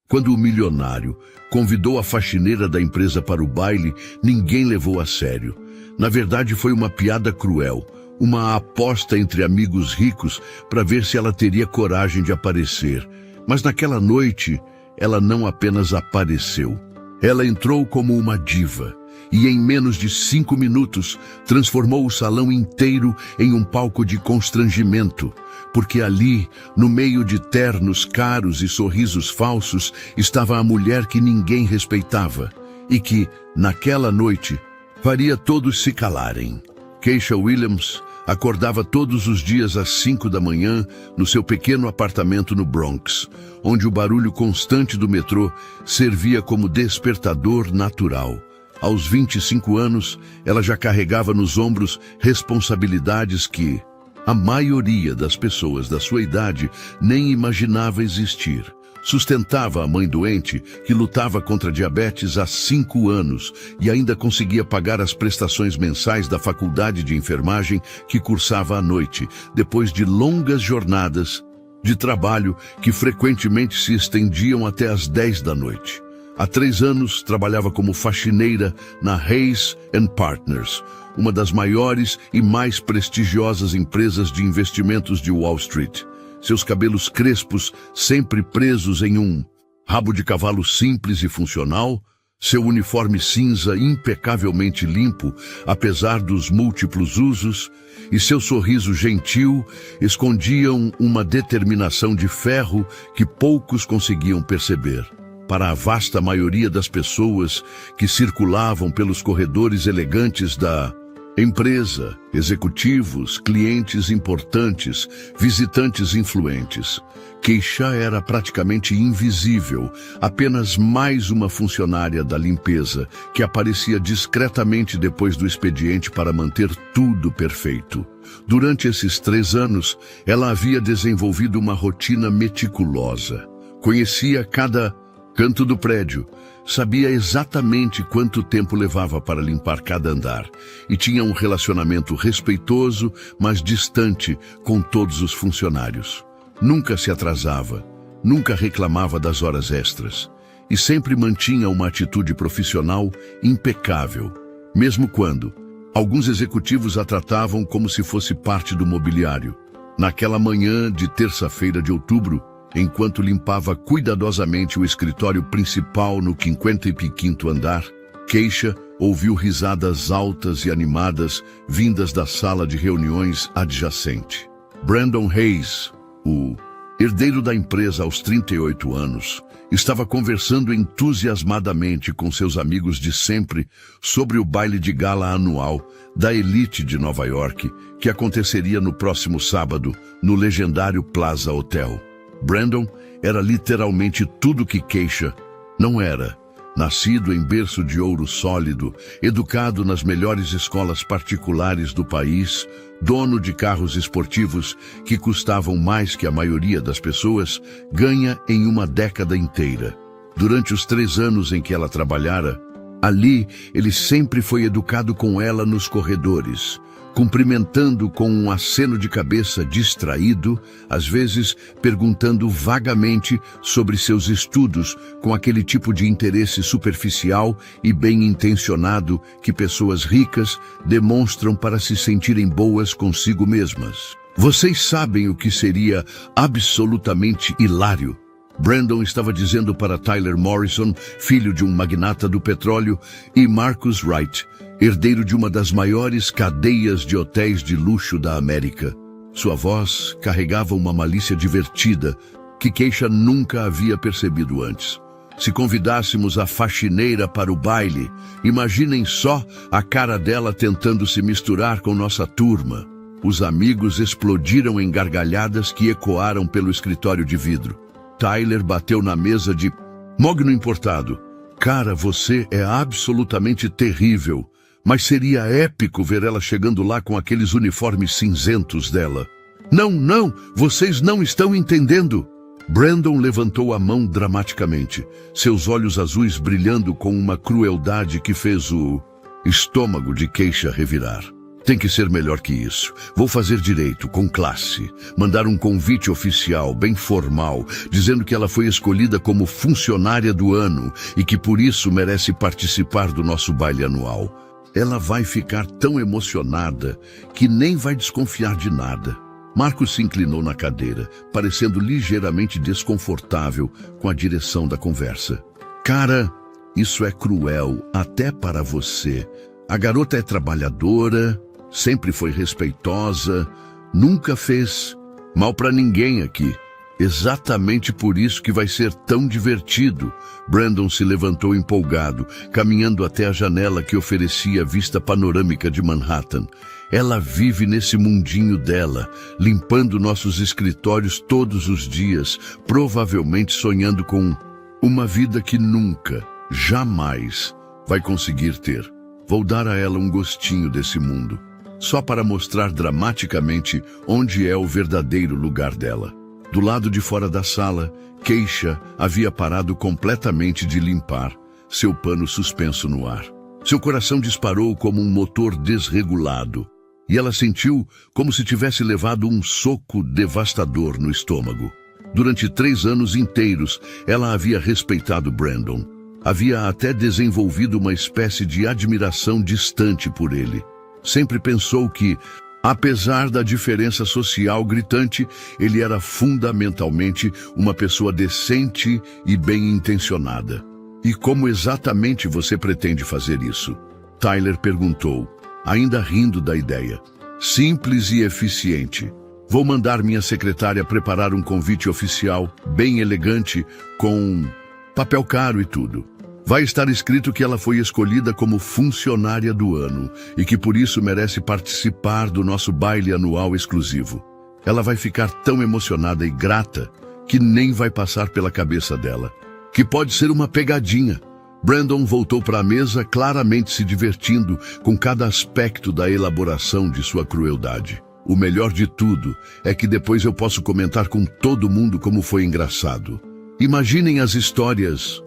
Quando o milionário convidou a faxineira da empresa para o baile, ninguém levou a sério. Na verdade, foi uma piada cruel, uma aposta entre amigos ricos para ver se ela teria coragem de aparecer. Mas naquela noite, ela não apenas apareceu. Ela entrou como uma diva e em menos de 5 minutos transformou o salão inteiro em um palco de constrangimento, porque ali, no meio de ternos caros e sorrisos falsos, estava a mulher que ninguém respeitava e que, naquela noite, faria todos se calarem. Keisha Williams acordava todos os dias às 5 da manhã no seu pequeno apartamento no Bronx, onde o barulho constante do metrô servia como despertador natural. Aos 25 anos, ela já carregava nos ombros responsabilidades que a maioria das pessoas da sua idade nem imaginava existir. Sustentava a mãe doente, que lutava contra diabetes há 5 anos e ainda conseguia pagar as prestações mensais da faculdade de enfermagem que cursava à noite, depois de longas jornadas de trabalho que frequentemente se estendiam até às 10 da noite. Há 3 anos, trabalhava como faxineira na Hayes & Partners, uma das maiores e mais prestigiosas empresas de investimentos de Wall Street. Seus cabelos crespos, sempre presos em um rabo de cavalo simples e funcional, seu uniforme cinza impecavelmente limpo, apesar dos múltiplos usos, e seu sorriso gentil escondiam uma determinação de ferro que poucos conseguiam perceber. Para a vasta maioria das pessoas que circulavam pelos corredores elegantes da empresa, executivos, clientes importantes, visitantes influentes, Keisha era praticamente invisível, apenas mais uma funcionária da limpeza que aparecia discretamente depois do expediente para manter tudo perfeito. Durante esses 3 anos, ela havia desenvolvido uma rotina meticulosa. Conhecia cada canto do prédio, sabia exatamente quanto tempo levava para limpar cada andar e tinha um relacionamento respeitoso, mas distante com todos os funcionários. Nunca se atrasava, nunca reclamava das horas extras e sempre mantinha uma atitude profissional impecável, mesmo quando alguns executivos a tratavam como se fosse parte do mobiliário. Naquela manhã de terça-feira de outubro, enquanto limpava cuidadosamente o escritório principal no 55º andar, Keisha ouviu risadas altas e animadas vindas da sala de reuniões adjacente. Brandon Hayes, o herdeiro da empresa aos 38 anos, estava conversando entusiasmadamente com seus amigos de sempre sobre o baile de gala anual da elite de Nova York, que aconteceria no próximo sábado no legendário Plaza Hotel. Brandon era literalmente tudo que Keisha não era. Nascido em berço de ouro sólido, educado nas melhores escolas particulares do país, dono de carros esportivos que custavam mais que a maioria das pessoas, ganha em uma década inteira. Durante os 3 anos em que ela trabalhara, ali ele sempre foi educado com ela nos corredores, cumprimentando com um aceno de cabeça distraído, às vezes perguntando vagamente sobre seus estudos com aquele tipo de interesse superficial e bem-intencionado que pessoas ricas demonstram para se sentirem boas consigo mesmas. Vocês sabem o que seria absolutamente hilário? Brandon estava dizendo para Tyler Morrison, filho de um magnata do petróleo, e Marcus Wright, herdeiro de uma das maiores cadeias de hotéis de luxo da América. Sua voz carregava uma malícia divertida que Keisha nunca havia percebido antes. Se convidássemos a faxineira para o baile, imaginem só a cara dela tentando se misturar com nossa turma. Os amigos explodiram em gargalhadas que ecoaram pelo escritório de vidro. Tyler bateu na mesa de mogno importado. Cara, você é absolutamente terrível, mas seria épico ver ela chegando lá com aqueles uniformes cinzentos dela. Não, vocês não estão entendendo. Brandon levantou a mão dramaticamente, seus olhos azuis brilhando com uma crueldade que fez o estômago de Keisha revirar. Tem que ser melhor que isso. Vou fazer direito, com classe. Mandar um convite oficial, bem formal, dizendo que ela foi escolhida como funcionária do ano e que por isso merece participar do nosso baile anual. Ela vai ficar tão emocionada que nem vai desconfiar de nada. Marcos se inclinou na cadeira, parecendo ligeiramente desconfortável com a direção da conversa. Cara, isso é cruel, até para você. A garota é trabalhadora, sempre foi respeitosa, nunca fez mal para ninguém aqui. Exatamente por isso que vai ser tão divertido. Brandon se levantou empolgado, caminhando até a janela que oferecia vista panorâmica de Manhattan. Ela vive nesse mundinho dela, limpando nossos escritórios todos os dias, provavelmente sonhando com uma vida que nunca, jamais vai conseguir ter. Vou dar a ela um gostinho desse mundo, só para mostrar dramaticamente onde é o verdadeiro lugar dela. Do lado de fora da sala, Keisha havia parado completamente de limpar, seu pano suspenso no ar. Seu coração disparou como um motor desregulado, e ela sentiu como se tivesse levado um soco devastador no estômago. Durante 3 anos inteiros, ela havia respeitado Brandon. Havia até desenvolvido uma espécie de admiração distante por ele. Sempre pensou que, apesar da diferença social gritante, ele era fundamentalmente uma pessoa decente e bem-intencionada. E como exatamente você pretende fazer isso? Tyler perguntou, ainda rindo da ideia. Simples e eficiente. Vou mandar minha secretária preparar um convite oficial, bem elegante, com papel caro e tudo. Vai estar escrito que ela foi escolhida como funcionária do ano e que por isso merece participar do nosso baile anual exclusivo. Ela vai ficar tão emocionada e grata que nem vai passar pela cabeça dela. Que pode ser uma pegadinha. Brandon voltou para a mesa, claramente se divertindo com cada aspecto da elaboração de sua crueldade. O melhor de tudo é que depois eu posso comentar com todo mundo como foi engraçado. Imaginem as histórias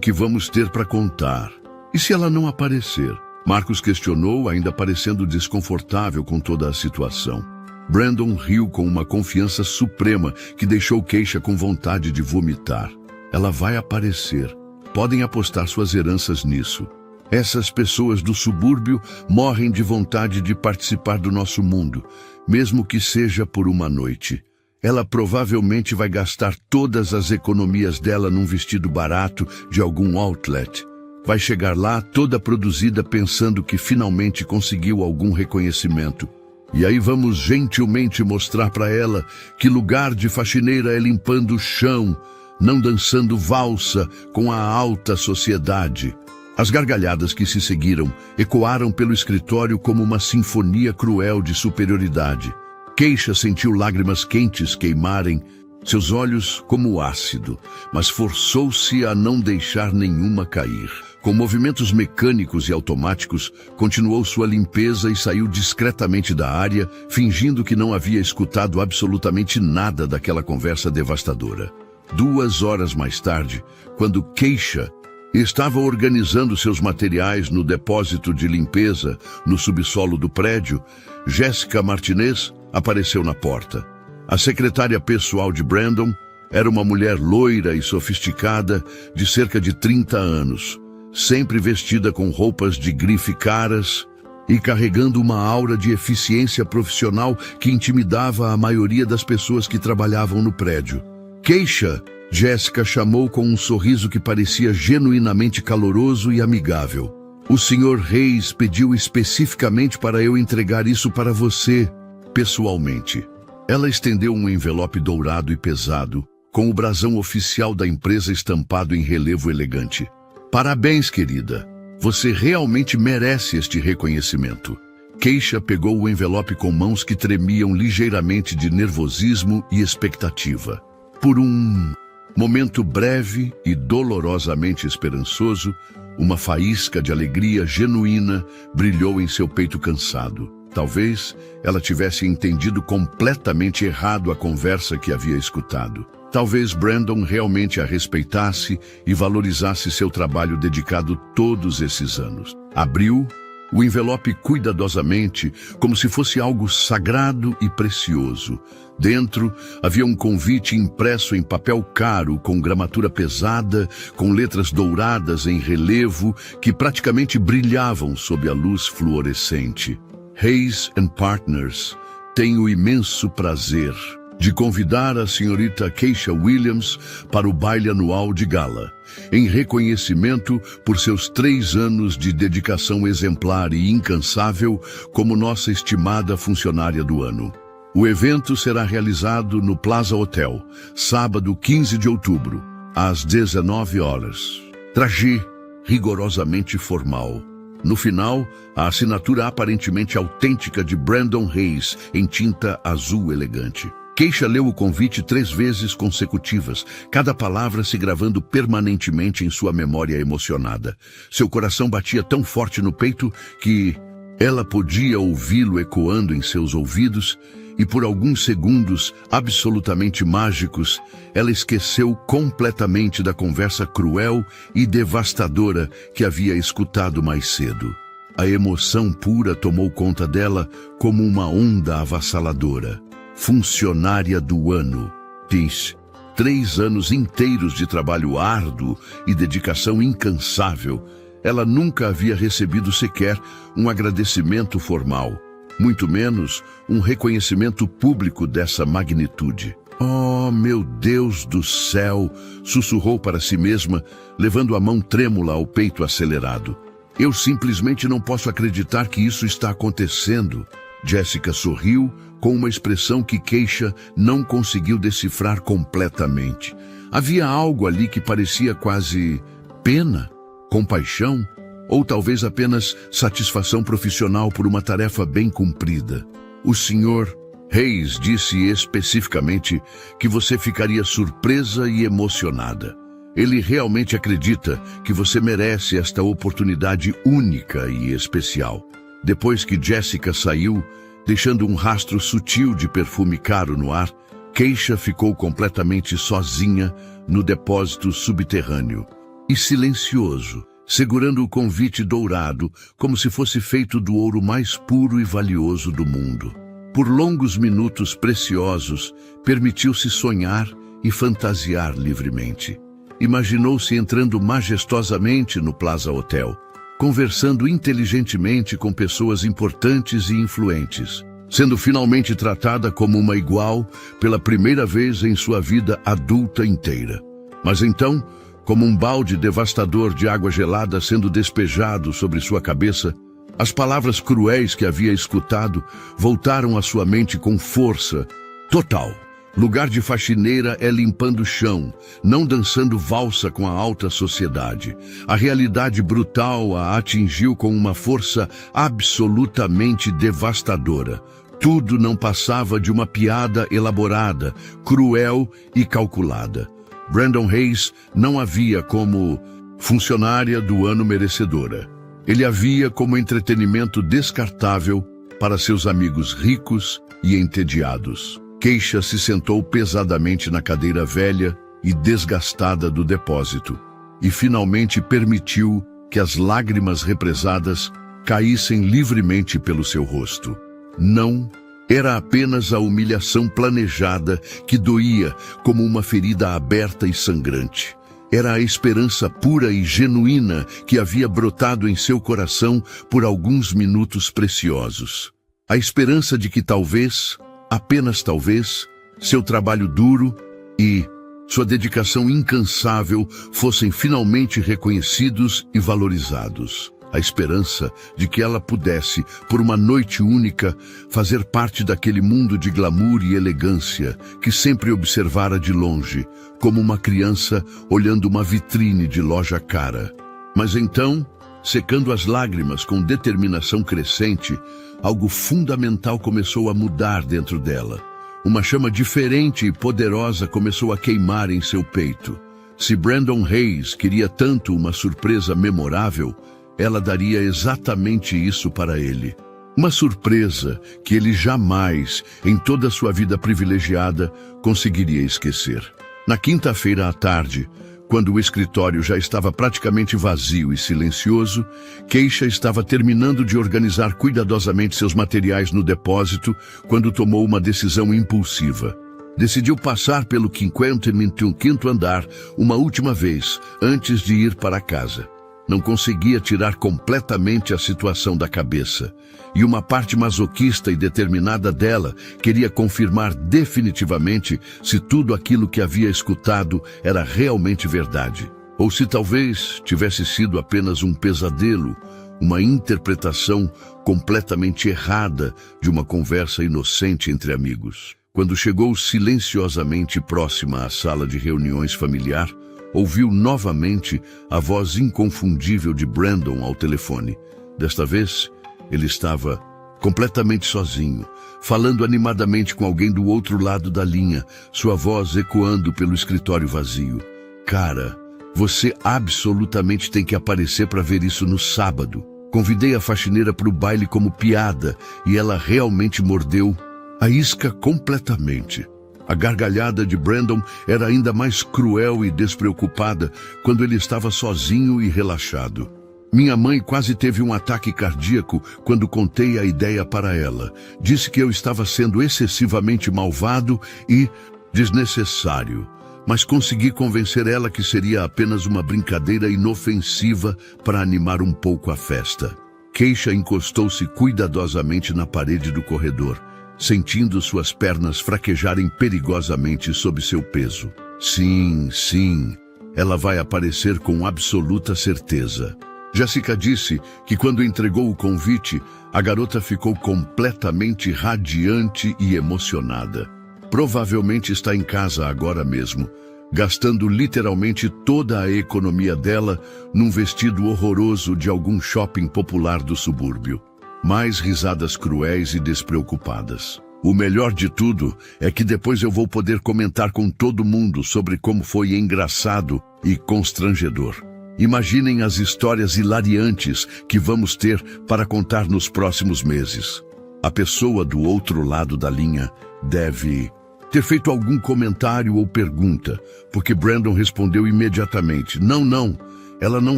que vamos ter para contar. E se ela não aparecer? Marcos questionou, ainda parecendo desconfortável com toda a situação. Brandon riu com uma confiança suprema que deixou Keisha com vontade de vomitar. Ela vai aparecer. Podem apostar suas heranças nisso. Essas pessoas do subúrbio morrem de vontade de participar do nosso mundo, mesmo que seja por uma noite. Ela provavelmente vai gastar todas as economias dela num vestido barato de algum outlet. Vai chegar lá toda produzida pensando que finalmente conseguiu algum reconhecimento. E aí vamos gentilmente mostrar para ela que lugar de faxineira é limpando o chão, não dançando valsa com a alta sociedade. As gargalhadas que se seguiram ecoaram pelo escritório como uma sinfonia cruel de superioridade. Keisha sentiu lágrimas quentes queimarem seus olhos como ácido, mas forçou-se a não deixar nenhuma cair. Com movimentos mecânicos e automáticos, continuou sua limpeza e saiu discretamente da área, fingindo que não havia escutado absolutamente nada daquela conversa devastadora. 2 horas mais tarde, quando Keisha estava organizando seus materiais no depósito de limpeza no subsolo do prédio, Jéssica Martinez apareceu na porta. A secretária pessoal de Brandon era uma mulher loira e sofisticada de cerca de 30 anos, sempre vestida com roupas de grife caras e carregando uma aura de eficiência profissional que intimidava a maioria das pessoas que trabalhavam no prédio. Keisha, Jéssica chamou com um sorriso que parecia genuinamente caloroso e amigável. O Sr. Reis pediu especificamente para eu entregar isso para você, pessoalmente. Ela estendeu um envelope dourado e pesado, com o brasão oficial da empresa estampado em relevo elegante. Parabéns, querida. Você realmente merece este reconhecimento. Keisha pegou o envelope com mãos que tremiam ligeiramente de nervosismo e expectativa. Por um momento breve e dolorosamente esperançoso, uma faísca de alegria genuína brilhou em seu peito cansado. Talvez ela tivesse entendido completamente errado a conversa que havia escutado. Talvez Brandon realmente a respeitasse e valorizasse seu trabalho dedicado todos esses anos. Abriu o envelope cuidadosamente, como se fosse algo sagrado e precioso. Dentro havia um convite impresso em papel caro, com gramatura pesada, com letras douradas em relevo, que praticamente brilhavam sob a luz fluorescente. Hayes & Partners tem o imenso prazer de convidar a senhorita Keisha Williams para o baile anual de gala, em reconhecimento por seus 3 anos de dedicação exemplar e incansável como nossa estimada funcionária do ano. O evento será realizado no Plaza Hotel, sábado 15 de outubro, às 19 horas. Traje rigorosamente formal. No final, a assinatura aparentemente autêntica de Brandon Hayes em tinta azul elegante. Keisha leu o convite 3 vezes consecutivas, cada palavra se gravando permanentemente em sua memória emocionada. Seu coração batia tão forte no peito que ela podia ouvi-lo ecoando em seus ouvidos, e por alguns segundos absolutamente mágicos, ela esqueceu completamente da conversa cruel e devastadora que havia escutado mais cedo. A emoção pura tomou conta dela como uma onda avassaladora. Funcionária do ano. Diz, 3 anos inteiros de trabalho árduo e dedicação incansável. Ela nunca havia recebido sequer um agradecimento formal, muito menos um reconhecimento público dessa magnitude. Oh, meu Deus do céu! Sussurrou para si mesma, levando a mão trêmula ao peito acelerado. Eu simplesmente não posso acreditar que isso está acontecendo. Jessica sorriu com uma expressão que Keisha não conseguiu decifrar completamente. Havia algo ali que parecia quase pena, compaixão, ou talvez apenas satisfação profissional por uma tarefa bem cumprida. O Sr. Hayes disse especificamente que você ficaria surpresa e emocionada. Ele realmente acredita que você merece esta oportunidade única e especial. Depois que Jessica saiu, deixando um rastro sutil de perfume caro no ar, Keisha ficou completamente sozinha no depósito subterrâneo e silencioso, segurando o convite dourado como se fosse feito do ouro mais puro e valioso do mundo. Por longos minutos preciosos, permitiu-se sonhar e fantasiar livremente. Imaginou-se entrando majestosamente no Plaza Hotel, conversando inteligentemente com pessoas importantes e influentes, sendo finalmente tratada como uma igual pela primeira vez em sua vida adulta inteira. Mas então, como um balde devastador de água gelada sendo despejado sobre sua cabeça, as palavras cruéis que havia escutado voltaram à sua mente com força total. Lugar de faxineira é limpando o chão, não dançando valsa com a alta sociedade. A realidade brutal a atingiu com uma força absolutamente devastadora. Tudo não passava de uma piada elaborada, cruel e calculada. Brandon Hayes não a via como funcionária do ano merecedora. Ele a via como entretenimento descartável para seus amigos ricos e entediados. Keisha se sentou pesadamente na cadeira velha e desgastada do depósito e finalmente permitiu que as lágrimas represadas caíssem livremente pelo seu rosto. Não, era apenas a humilhação planejada que doía como uma ferida aberta e sangrante. Era a esperança pura e genuína que havia brotado em seu coração por alguns minutos preciosos. A esperança de que talvez, apenas talvez, seu trabalho duro e sua dedicação incansável fossem finalmente reconhecidos e valorizados. A esperança de que ela pudesse, por uma noite única, fazer parte daquele mundo de glamour e elegância que sempre observara de longe, como uma criança olhando uma vitrine de loja cara. Mas então, secando as lágrimas com determinação crescente, algo fundamental começou a mudar dentro dela. Uma chama diferente e poderosa começou a queimar em seu peito. Se Brandon Hayes queria tanto uma surpresa memorável, ela daria exatamente isso para ele. Uma surpresa que ele jamais, em toda a sua vida privilegiada, conseguiria esquecer. Na quinta-feira à tarde, Quando o escritório já estava praticamente vazio e silencioso, Keisha estava terminando de organizar cuidadosamente seus materiais no depósito quando tomou uma decisão impulsiva. Decidiu passar pelo 55º andar uma última vez antes de ir para casa. Não conseguia tirar completamente a situação da cabeça, e uma parte masoquista e determinada dela queria confirmar definitivamente se tudo aquilo que havia escutado era realmente verdade, ou se talvez tivesse sido apenas um pesadelo, uma interpretação completamente errada de uma conversa inocente entre amigos. Quando chegou silenciosamente próxima à sala de reuniões familiar, ouviu novamente a voz inconfundível de Brandon ao telefone. Desta vez, ele estava completamente sozinho, falando animadamente com alguém do outro lado da linha, sua voz ecoando pelo escritório vazio. Cara, você absolutamente tem que aparecer para ver isso no sábado. Convidei a faxineira para o baile como piada e ela realmente mordeu a isca completamente. A gargalhada de Brandon era ainda mais cruel e despreocupada quando ele estava sozinho e relaxado. Minha mãe quase teve um ataque cardíaco quando contei a ideia para ela. Disse que eu estava sendo excessivamente malvado e desnecessário, mas consegui convencer ela que seria apenas uma brincadeira inofensiva para animar um pouco a festa. Keisha encostou-se cuidadosamente na parede do corredor, sentindo suas pernas fraquejarem perigosamente sob seu peso. Sim, ela vai aparecer com absoluta certeza. Jessica disse que quando entregou o convite, a garota ficou completamente radiante e emocionada. Provavelmente está em casa agora mesmo, gastando literalmente toda a economia dela num vestido horroroso de algum shopping popular do subúrbio. Mais risadas cruéis e despreocupadas. O melhor de tudo é que depois eu vou poder comentar com todo mundo sobre como foi engraçado e constrangedor. Imaginem as histórias hilariantes que vamos ter para contar nos próximos meses. A pessoa do outro lado da linha deve ter feito algum comentário ou pergunta, porque Brandon respondeu imediatamente: não, ela não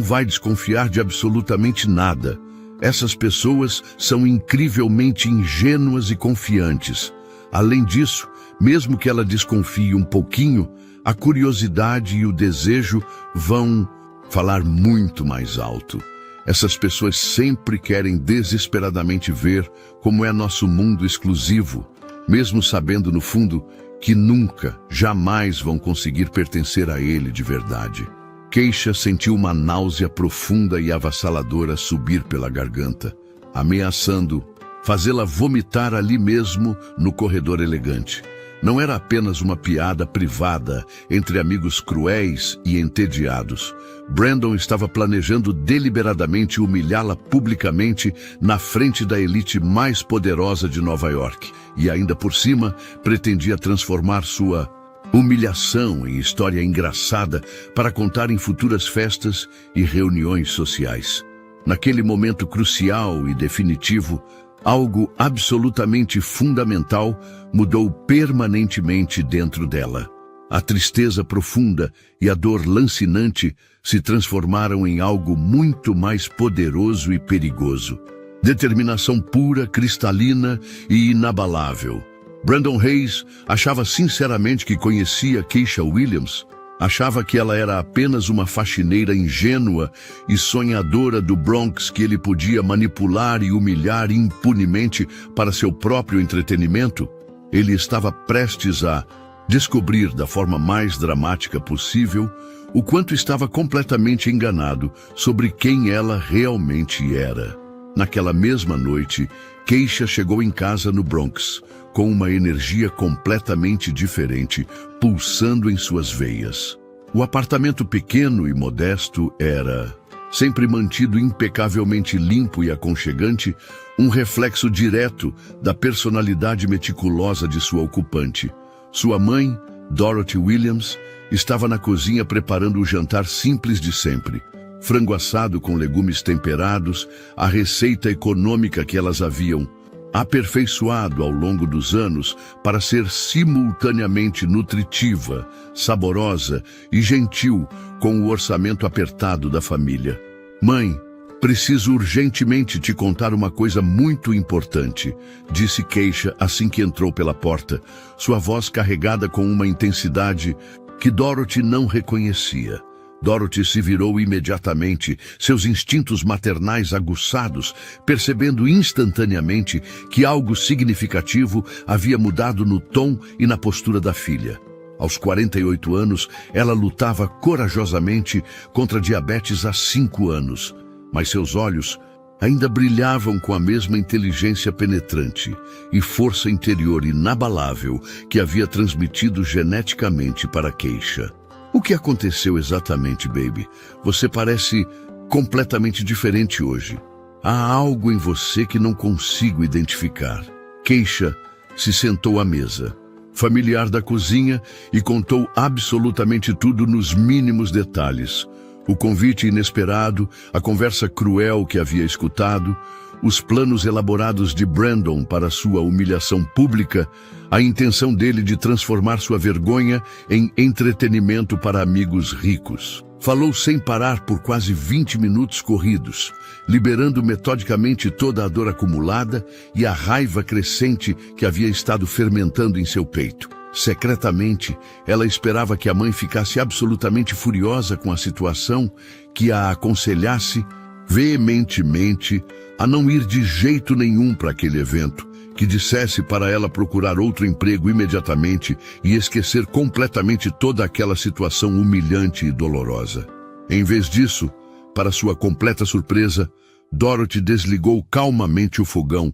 vai desconfiar de absolutamente nada. Essas pessoas são incrivelmente ingênuas e confiantes. Além disso, mesmo que ela desconfie um pouquinho, a curiosidade e o desejo vão falar muito mais alto. Essas pessoas sempre querem desesperadamente ver como é nosso mundo exclusivo, mesmo sabendo no fundo que nunca, jamais vão conseguir pertencer a ele de verdade. Keisha sentiu uma náusea profunda e avassaladora subir pela garganta, ameaçando fazê-la vomitar ali mesmo no corredor elegante. Não era apenas uma piada privada entre amigos cruéis e entediados. Brandon estava planejando deliberadamente humilhá-la publicamente na frente da elite mais poderosa de Nova York. E ainda por cima, pretendia transformar sua humilhação em história engraçada para contar em futuras festas e reuniões sociais. Naquele momento crucial e definitivo, algo absolutamente fundamental mudou permanentemente dentro dela. A tristeza profunda e a dor lancinante se transformaram em algo muito mais poderoso e perigoso. Determinação pura, cristalina e inabalável. Brandon Hayes achava sinceramente que conhecia Keisha Williams. Achava que ela era apenas uma faxineira ingênua e sonhadora do Bronx que ele podia manipular e humilhar impunemente para seu próprio entretenimento. Ele estava prestes a descobrir da forma mais dramática possível o quanto estava completamente enganado sobre quem ela realmente era. Naquela mesma noite, Keisha chegou em casa no Bronx, com uma energia completamente diferente, pulsando em suas veias. O apartamento pequeno e modesto era, sempre mantido impecavelmente limpo e aconchegante, um reflexo direto da personalidade meticulosa de sua ocupante. Sua mãe, Dorothy Williams, estava na cozinha preparando o jantar simples de sempre. Frango assado com legumes temperados, a receita econômica que elas haviam aperfeiçoado ao longo dos anos para ser simultaneamente nutritiva, saborosa e gentil com o orçamento apertado da família. Mãe, preciso urgentemente te contar uma coisa muito importante, disse Keisha assim que entrou pela porta, sua voz carregada com uma intensidade que Dorothy não reconhecia. Dorothy se virou imediatamente, seus instintos maternais aguçados, percebendo instantaneamente que algo significativo havia mudado no tom e na postura da filha. Aos 48 anos, ela lutava corajosamente contra a diabetes há 5 anos, mas seus olhos ainda brilhavam com a mesma inteligência penetrante e força interior inabalável que havia transmitido geneticamente para Keisha. O que aconteceu exatamente, baby? Você parece completamente diferente hoje. Há algo em você que não consigo identificar. Keisha se sentou à mesa, familiar da cozinha, e contou absolutamente tudo nos mínimos detalhes. O convite inesperado, a conversa cruel que havia escutado, os planos elaborados de Brandon para sua humilhação pública, a intenção dele de transformar sua vergonha em entretenimento para amigos ricos. Falou sem parar por quase 20 minutos corridos, liberando metodicamente toda a dor acumulada e a raiva crescente que havia estado fermentando em seu peito. Secretamente, ela esperava que a mãe ficasse absolutamente furiosa com a situação, que a aconselhasse veementemente a não ir de jeito nenhum para aquele evento, que dissesse para ela procurar outro emprego imediatamente e esquecer completamente toda aquela situação humilhante e dolorosa. Em vez disso, para sua completa surpresa, Dorothy desligou calmamente o fogão,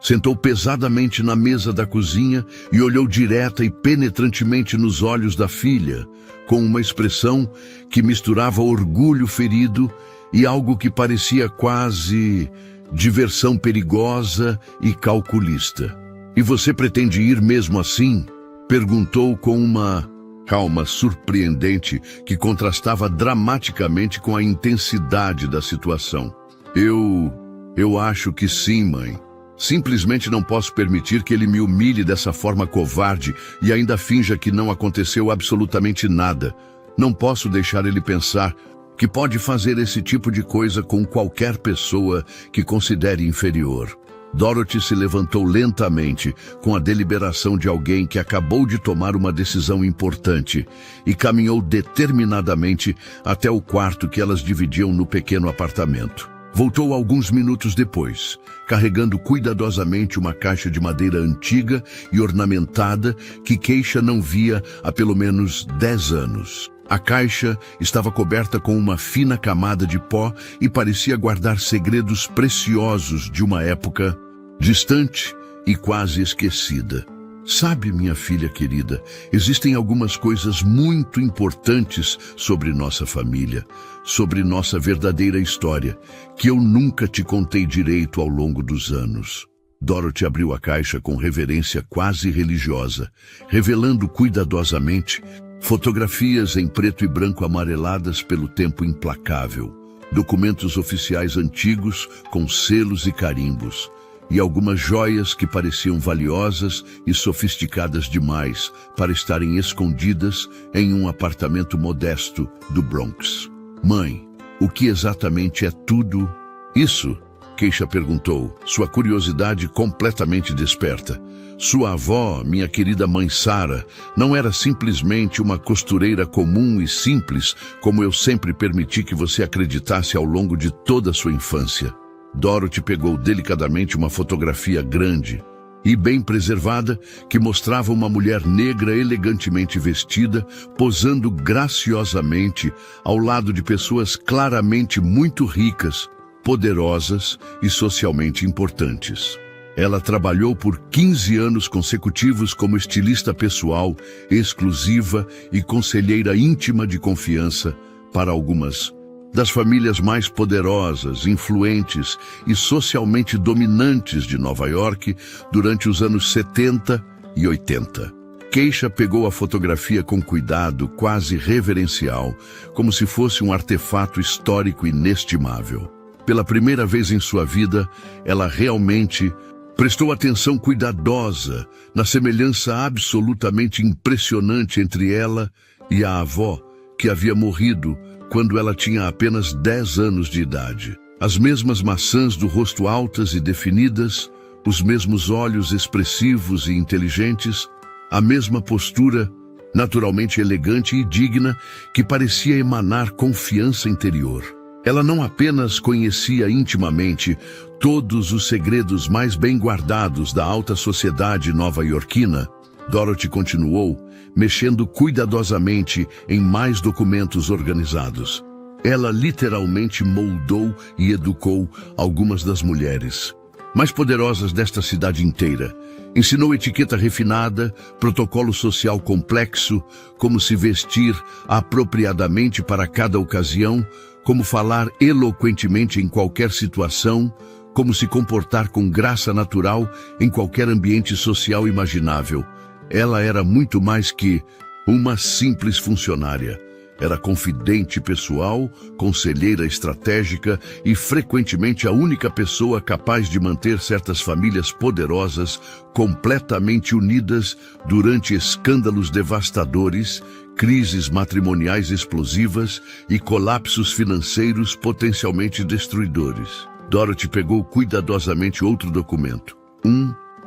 sentou pesadamente na mesa da cozinha e olhou direta e penetrantemente nos olhos da filha, com uma expressão que misturava orgulho ferido e algo que parecia quase diversão perigosa e calculista. "E você pretende ir mesmo assim?" perguntou com uma calma surpreendente que contrastava dramaticamente com a intensidade da situação. Eu acho que sim, mãe. Simplesmente não posso permitir que ele me humilhe dessa forma covarde e ainda finja que não aconteceu absolutamente nada. Não posso deixar ele pensar que pode fazer esse tipo de coisa com qualquer pessoa que considere inferior. Dorothy se levantou lentamente, com a deliberação de alguém que acabou de tomar uma decisão importante, e caminhou determinadamente até o quarto que elas dividiam no pequeno apartamento. Voltou alguns minutos depois, carregando cuidadosamente uma caixa de madeira antiga e ornamentada que Keisha não via há pelo menos 10 anos. A caixa estava coberta com uma fina camada de pó e parecia guardar segredos preciosos de uma época distante e quase esquecida. "Sabe, minha filha querida, existem algumas coisas muito importantes sobre nossa família, sobre nossa verdadeira história, que eu nunca te contei direito ao longo dos anos." Dorothy abriu a caixa com reverência quase religiosa, revelando cuidadosamente fotografias em preto e branco amareladas pelo tempo implacável, documentos oficiais antigos com selos e carimbos, e algumas joias que pareciam valiosas e sofisticadas demais para estarem escondidas em um apartamento modesto do Bronx. "Mãe, o que exatamente é tudo isso?" Keisha perguntou, sua curiosidade completamente desperta. Sua avó, minha querida mãe Sarah, não era simplesmente uma costureira comum e simples, como eu sempre permiti que você acreditasse ao longo de toda a sua infância. Dorothy pegou delicadamente uma fotografia grande e bem preservada que mostrava uma mulher negra elegantemente vestida, posando graciosamente ao lado de pessoas claramente muito ricas, poderosas e socialmente importantes. Ela trabalhou por 15 anos consecutivos como estilista pessoal, exclusiva e conselheira íntima de confiança para algumas das famílias mais poderosas, influentes e socialmente dominantes de Nova York durante os anos 70 e 80. Keisha pegou a fotografia com cuidado, quase reverencial, como se fosse um artefato histórico inestimável. Pela primeira vez em sua vida, ela realmente Prestou atenção cuidadosa na semelhança absolutamente impressionante entre ela e a avó, que havia morrido quando ela tinha apenas 10 anos de idade. As mesmas maçãs do rosto altas e definidas, os mesmos olhos expressivos e inteligentes, a mesma postura, naturalmente elegante e digna, que parecia emanar confiança interior. Ela não apenas conhecia intimamente todos os segredos mais bem guardados da alta sociedade nova-iorquina, Dorothy continuou, mexendo cuidadosamente em mais documentos organizados. Ela literalmente moldou e educou algumas das mulheres mais poderosas desta cidade inteira. Ensinou etiqueta refinada, protocolo social complexo, como se vestir apropriadamente para cada ocasião, como falar eloquentemente em qualquer situação, como se comportar com graça natural em qualquer ambiente social imaginável. Ela era muito mais que uma simples funcionária. Era confidente pessoal, conselheira estratégica e frequentemente a única pessoa capaz de manter certas famílias poderosas completamente unidas durante escândalos devastadores, crises matrimoniais explosivas e colapsos financeiros potencialmente destruidores. Dorothy pegou cuidadosamente outro documento.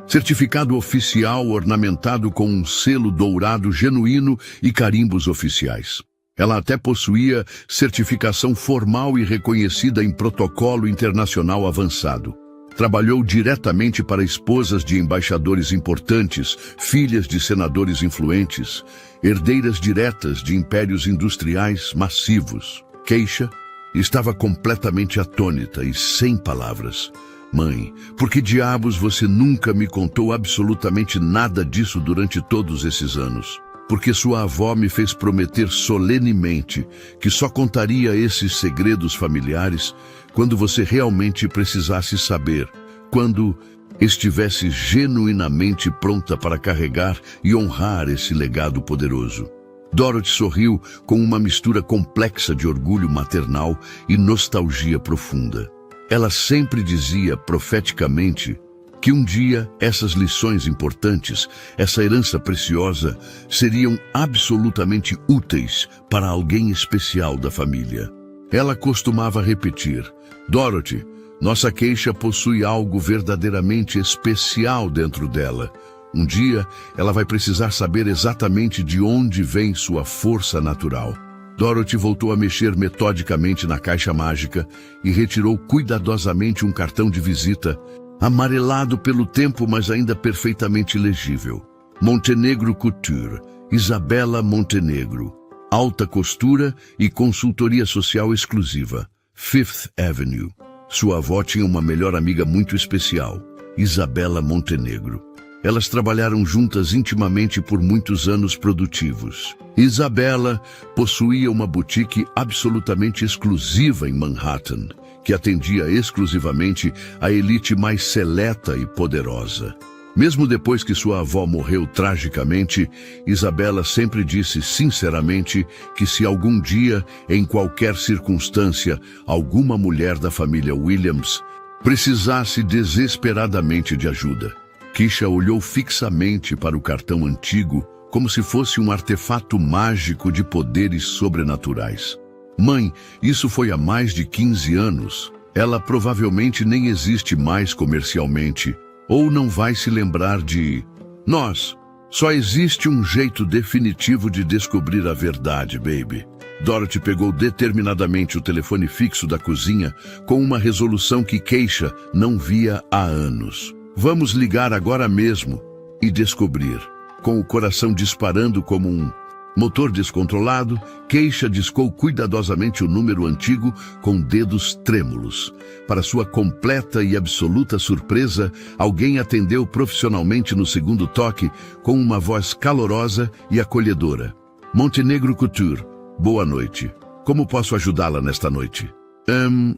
Certificado oficial ornamentado com um selo dourado genuíno e carimbos oficiais. Ela até possuía certificação formal e reconhecida em protocolo internacional avançado. Trabalhou diretamente para esposas de embaixadores importantes, filhas de senadores influentes, herdeiras diretas de impérios industriais massivos. Keisha estava completamente atônita e sem palavras. Mãe, por que diabos você nunca me contou absolutamente nada disso durante todos esses anos? Porque sua avó me fez prometer solenemente que só contaria esses segredos familiares quando você realmente precisasse saber, quando estivesse genuinamente pronta para carregar e honrar esse legado poderoso. Dorothy sorriu com uma mistura complexa de orgulho maternal e nostalgia profunda. Ela sempre dizia profeticamente que um dia essas lições importantes, essa herança preciosa, seriam absolutamente úteis para alguém especial da família. Ela costumava repetir: Dorothy, nossa Keisha possui algo verdadeiramente especial dentro dela. Um dia, ela vai precisar saber exatamente de onde vem sua força natural. Dorothy voltou a mexer metodicamente na caixa mágica e retirou cuidadosamente um cartão de visita, amarelado pelo tempo, mas ainda perfeitamente legível. Montenegro Couture, Isabela Montenegro. Alta costura e consultoria social exclusiva. Fifth Avenue. Sua avó tinha uma melhor amiga muito especial, Isabela Montenegro. Elas trabalharam juntas intimamente por muitos anos produtivos. Isabela possuía uma boutique absolutamente exclusiva em Manhattan, que atendia exclusivamente a elite mais seleta e poderosa. Mesmo depois que sua avó morreu tragicamente, Isabela sempre disse sinceramente que se algum dia, em qualquer circunstância, alguma mulher da família Williams precisasse desesperadamente de ajuda, Keisha olhou fixamente para o cartão antigo como se fosse um artefato mágico de poderes sobrenaturais. Mãe, isso foi há mais de 15 anos. Ela provavelmente nem existe mais comercialmente, ou não vai se lembrar de... Só existe um jeito definitivo de descobrir a verdade, baby. Dorothy pegou determinadamente o telefone fixo da cozinha com uma resolução que Keisha não via há anos. Vamos ligar agora mesmo e descobrir. Com o coração disparando como um motor descontrolado, Keisha discou cuidadosamente o número antigo com dedos trêmulos. Para sua completa e absoluta surpresa, alguém atendeu profissionalmente no segundo toque com uma voz calorosa e acolhedora. Montenegro Couture, boa noite. Como posso ajudá-la nesta noite?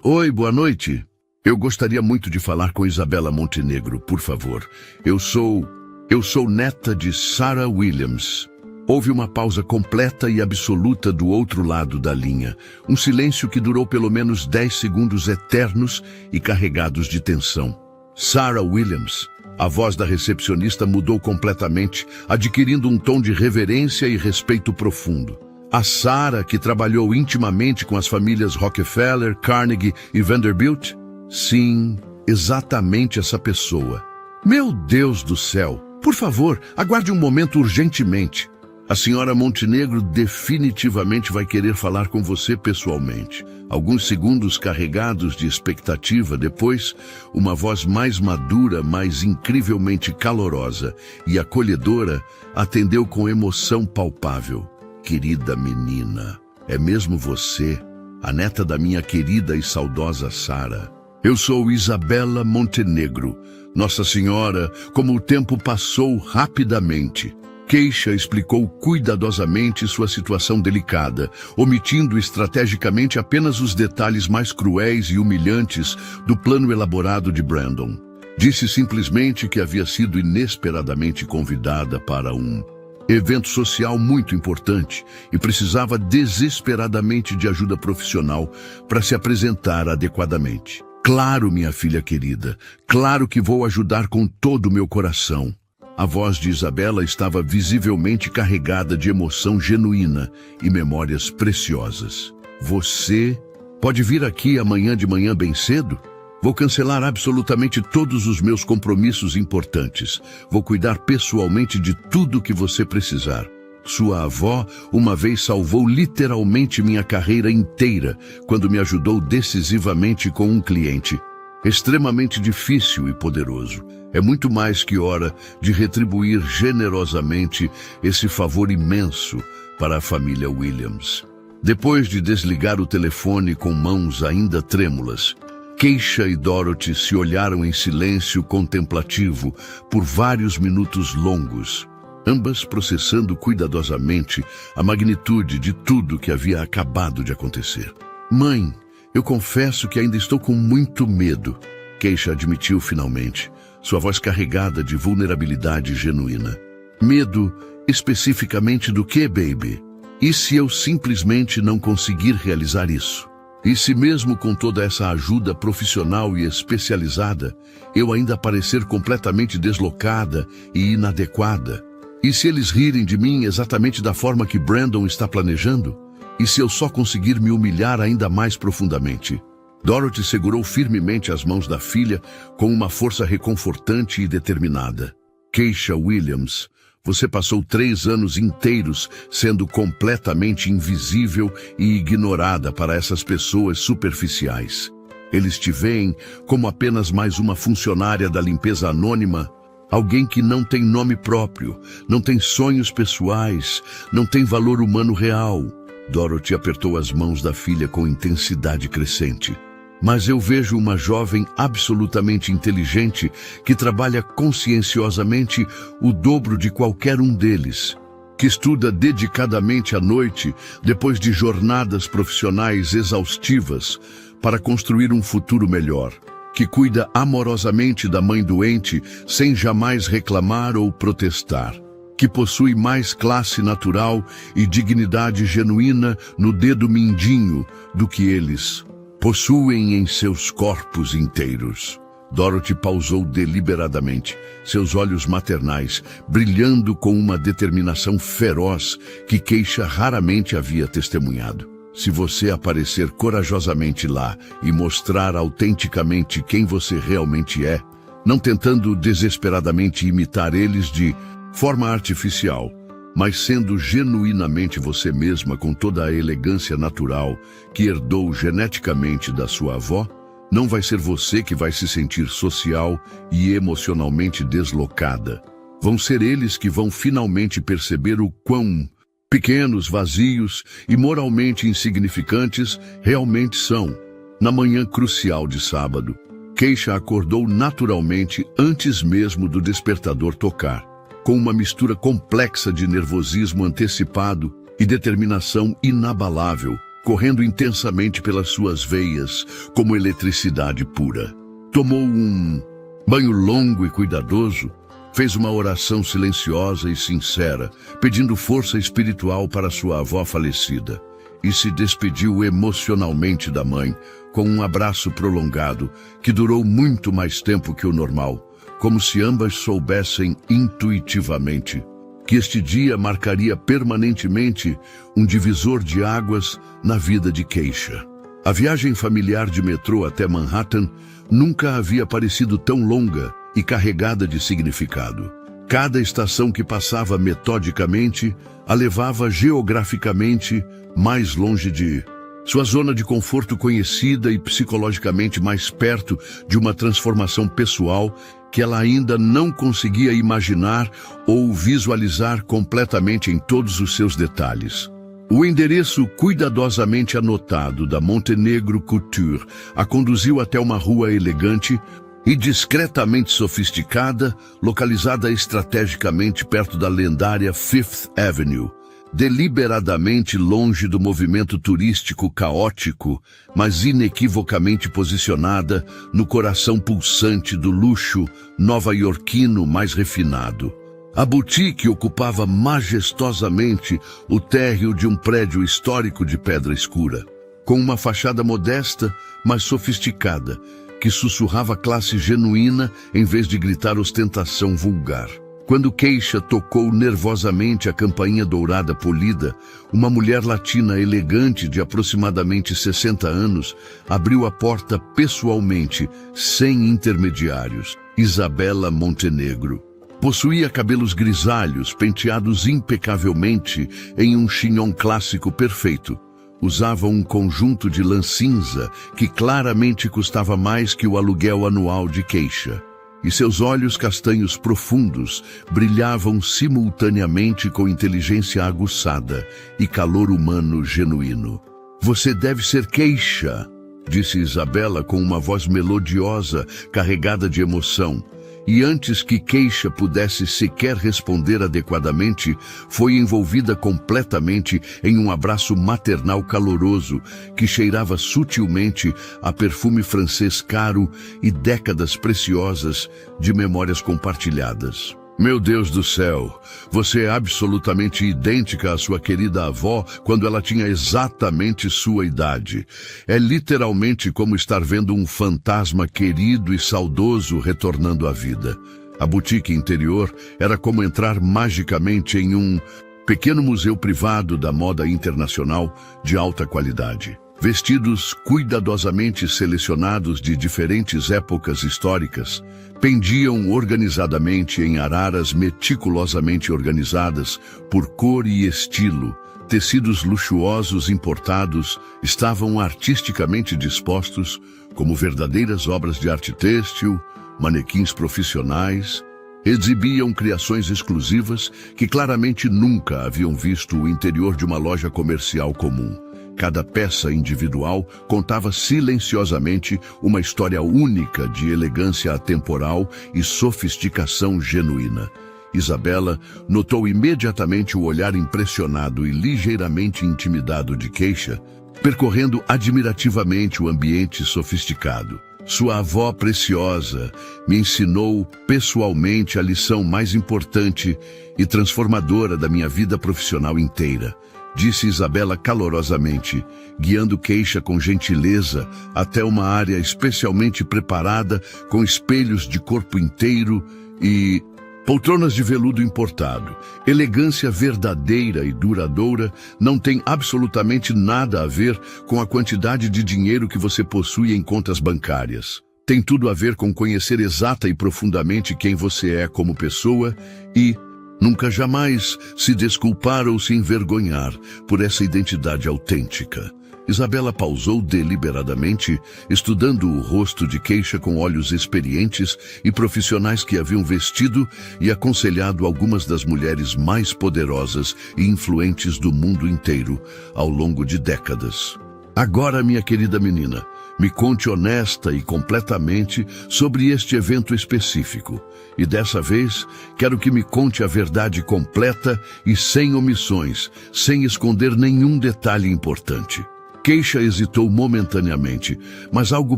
Oi, boa noite. Eu gostaria muito de falar com Isabela Montenegro, por favor. Eu sou neta de Sarah Williams. Houve uma pausa completa e absoluta do outro lado da linha. Um silêncio que durou pelo menos 10 segundos eternos e carregados de tensão. Sarah Williams, A voz da recepcionista mudou completamente, adquirindo um tom de reverência e respeito profundo. A Sarah, que trabalhou intimamente com as famílias Rockefeller, Carnegie e Vanderbilt? Sim, exatamente essa pessoa. Meu Deus do céu! Por favor, aguarde um momento urgentemente. A senhora Montenegro definitivamente vai querer falar com você pessoalmente. Alguns segundos carregados de expectativa depois, uma voz mais madura, mais incrivelmente calorosa e acolhedora atendeu com emoção palpável. Querida menina, é mesmo você, a neta da minha querida e saudosa Sarah? Eu sou Isabela Montenegro. Nossa Senhora, como o tempo passou rapidamente. Keisha explicou cuidadosamente sua situação delicada, omitindo estrategicamente apenas os detalhes mais cruéis e humilhantes do plano elaborado de Brandon. Disse simplesmente que havia sido inesperadamente convidada para um evento social muito importante e precisava desesperadamente de ajuda profissional para se apresentar adequadamente. Claro, minha filha querida, claro que vou ajudar com todo o meu coração. A voz de Isabela estava visivelmente carregada de emoção genuína e memórias preciosas. Você pode vir aqui amanhã de manhã bem cedo? Vou cancelar absolutamente todos os meus compromissos importantes. Vou cuidar pessoalmente de tudo que você precisar. Sua avó uma vez salvou literalmente minha carreira inteira quando me ajudou decisivamente com um cliente extremamente difícil e poderoso. É muito mais que hora de retribuir generosamente esse favor imenso para a família Williams. Depois de desligar o telefone com mãos ainda trêmulas, Keisha e Dorothy se olharam em silêncio contemplativo por vários minutos longos, ambas processando cuidadosamente a magnitude de tudo que havia acabado de acontecer. Mãe, eu confesso que ainda estou com muito medo, Keisha admitiu finalmente, sua voz carregada de vulnerabilidade genuína. Medo especificamente do quê, baby? E se eu simplesmente não conseguir realizar isso? E se mesmo com toda essa ajuda profissional e especializada, eu ainda parecer completamente deslocada e inadequada? E se eles rirem de mim exatamente da forma que Brandon está planejando? E se eu só conseguir me humilhar ainda mais profundamente? Dorothy segurou firmemente as mãos da filha com uma força reconfortante e determinada. Keisha Williams, você passou 3 anos inteiros sendo completamente invisível e ignorada para essas pessoas superficiais. Eles te veem como apenas mais uma funcionária da limpeza anônima, alguém que não tem nome próprio, não tem sonhos pessoais, não tem valor humano real. Dorothy apertou as mãos da filha com intensidade crescente. Mas eu vejo uma jovem absolutamente inteligente que trabalha conscienciosamente o dobro de qualquer um deles, que estuda dedicadamente à noite depois de jornadas profissionais exaustivas para construir um futuro melhor, que cuida amorosamente da mãe doente sem jamais reclamar ou protestar, que possui mais classe natural e dignidade genuína no dedo mindinho do que eles possuem em seus corpos inteiros. Dorothy pausou deliberadamente, seus olhos maternais brilhando com uma determinação feroz que Keisha raramente havia testemunhado. Se você aparecer corajosamente lá e mostrar autenticamente quem você realmente é, não tentando desesperadamente imitar eles de forma artificial, mas sendo genuinamente você mesma com toda a elegância natural que herdou geneticamente da sua avó, não vai ser você que vai se sentir social e emocionalmente deslocada. Vão ser eles que vão finalmente perceber o quão pequenos, vazios e moralmente insignificantes realmente são. Na manhã crucial de sábado, Keisha acordou naturalmente antes mesmo do despertador tocar, com uma mistura complexa de nervosismo antecipado e determinação inabalável, correndo intensamente pelas suas veias como eletricidade pura. Tomou um banho longo e cuidadoso, fez uma oração silenciosa e sincera, pedindo força espiritual para sua avó falecida, e se despediu emocionalmente da mãe, com um abraço prolongado que durou muito mais tempo que o normal, como se ambas soubessem intuitivamente que este dia marcaria permanentemente um divisor de águas na vida de Keisha. A viagem familiar de metrô até Manhattan nunca havia parecido tão longa e carregada de significado. Cada estação que passava metodicamente a levava geograficamente mais longe de sua zona de conforto conhecida e psicologicamente mais perto de uma transformação pessoal que ela ainda não conseguia imaginar ou visualizar completamente em todos os seus detalhes. O endereço cuidadosamente anotado da Montenegro Couture a conduziu até uma rua elegante e discretamente sofisticada, localizada estrategicamente perto da lendária Fifth Avenue, deliberadamente longe do movimento turístico caótico, mas inequivocamente posicionada no coração pulsante do luxo nova-iorquino mais refinado. A boutique ocupava majestosamente o térreo de um prédio histórico de pedra escura, com uma fachada modesta, mas sofisticada, que sussurrava classe genuína em vez de gritar ostentação vulgar. Quando Keisha tocou nervosamente a campainha dourada polida, uma mulher latina elegante de aproximadamente 60 anos abriu a porta pessoalmente, sem intermediários. Isabela Montenegro. Possuía cabelos grisalhos, penteados impecavelmente em um chignon clássico perfeito. Usava um conjunto de lã cinza que claramente custava mais que o aluguel anual de Keisha. E seus olhos castanhos profundos brilhavam simultaneamente com inteligência aguçada e calor humano genuíno. "Você deve ser Keisha", disse Isabela com uma voz melodiosa, carregada de emoção. E antes que Keisha pudesse sequer responder adequadamente, foi envolvida completamente em um abraço maternal caloroso que cheirava sutilmente a perfume francês caro e décadas preciosas de memórias compartilhadas. "Meu Deus do céu, você é absolutamente idêntica à sua querida avó quando ela tinha exatamente sua idade. É literalmente como estar vendo um fantasma querido e saudoso retornando à vida." A boutique interior era como entrar magicamente em um pequeno museu privado da moda internacional de alta qualidade. Vestidos cuidadosamente selecionados de diferentes épocas históricas, pendiam organizadamente em araras meticulosamente organizadas por cor e estilo. Tecidos luxuosos importados estavam artisticamente dispostos como verdadeiras obras de arte têxtil, manequins profissionais. Exibiam criações exclusivas que claramente nunca haviam visto o interior de uma loja comercial comum. Cada peça individual contava silenciosamente uma história única de elegância atemporal e sofisticação genuína. Isabela notou imediatamente o olhar impressionado e ligeiramente intimidado de Keisha, percorrendo admirativamente o ambiente sofisticado. "Sua avó preciosa me ensinou pessoalmente a lição mais importante e transformadora da minha vida profissional inteira", disse Isabela calorosamente, guiando Keisha com gentileza até uma área especialmente preparada com espelhos de corpo inteiro e poltronas de veludo importado. Elegância verdadeira e duradoura não tem absolutamente nada a ver com a quantidade de dinheiro que você possui em contas bancárias. Tem tudo a ver com conhecer exata e profundamente quem você é como pessoa e nunca jamais se desculpar ou se envergonhar por essa identidade autêntica. Isabela pausou deliberadamente, estudando o rosto de Keisha com olhos experientes e profissionais que haviam vestido e aconselhado algumas das mulheres mais poderosas e influentes do mundo inteiro ao longo de décadas. "Agora, minha querida menina, me conte honesta e completamente sobre este evento específico. E dessa vez, quero que me conte a verdade completa e sem omissões, sem esconder nenhum detalhe importante." Keisha hesitou momentaneamente, mas algo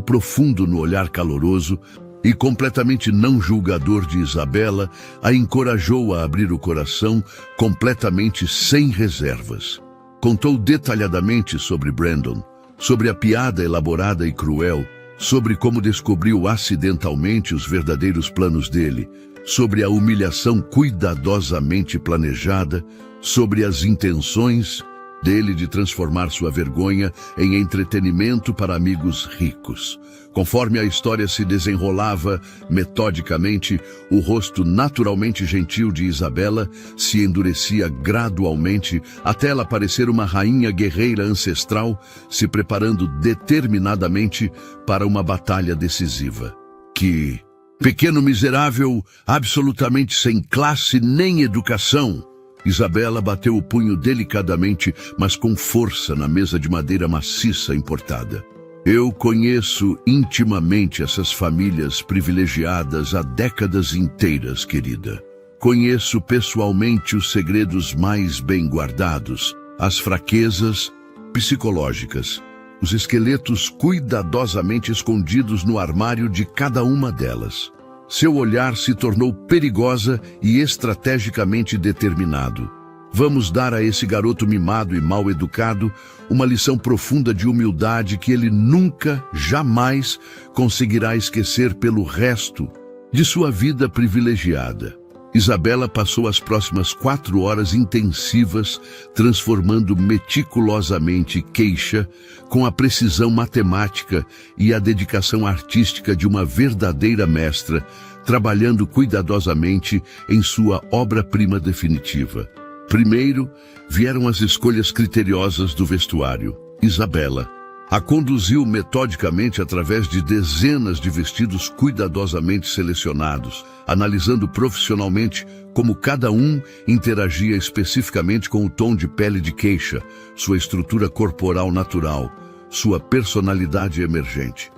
profundo no olhar caloroso e completamente não julgador de Isabela a encorajou a abrir o coração completamente sem reservas. Contou detalhadamente sobre Brandon, sobre a piada elaborada e cruel, sobre como descobriu acidentalmente os verdadeiros planos dele, sobre a humilhação cuidadosamente planejada, sobre as intenções dele de transformar sua vergonha em entretenimento para amigos ricos. Conforme a história se desenrolava metodicamente, o rosto naturalmente gentil de Isabela se endurecia gradualmente até ela parecer uma rainha guerreira ancestral, se preparando determinadamente para uma batalha decisiva. Que, pequeno miserável, absolutamente sem classe nem educação, Isabela bateu o punho delicadamente, mas com força na mesa de madeira maciça importada. Eu conheço intimamente essas famílias privilegiadas há décadas inteiras, querida. Conheço pessoalmente os segredos mais bem guardados, as fraquezas psicológicas, os esqueletos cuidadosamente escondidos no armário de cada uma delas. Seu olhar se tornou perigosa e estrategicamente determinado. Vamos dar a esse garoto mimado e mal educado uma lição profunda de humildade que ele nunca, jamais conseguirá esquecer pelo resto de sua vida privilegiada. Isabela passou as próximas 4 horas intensivas, transformando meticulosamente queixa com a precisão matemática e a dedicação artística de uma verdadeira mestra, trabalhando cuidadosamente em sua obra-prima definitiva. Primeiro, vieram as escolhas criteriosas do vestuário. Isabela a conduziu metodicamente através de dezenas de vestidos cuidadosamente selecionados, analisando profissionalmente como cada um interagia especificamente com o tom de pele de queixa, sua estrutura corporal natural, sua personalidade emergente.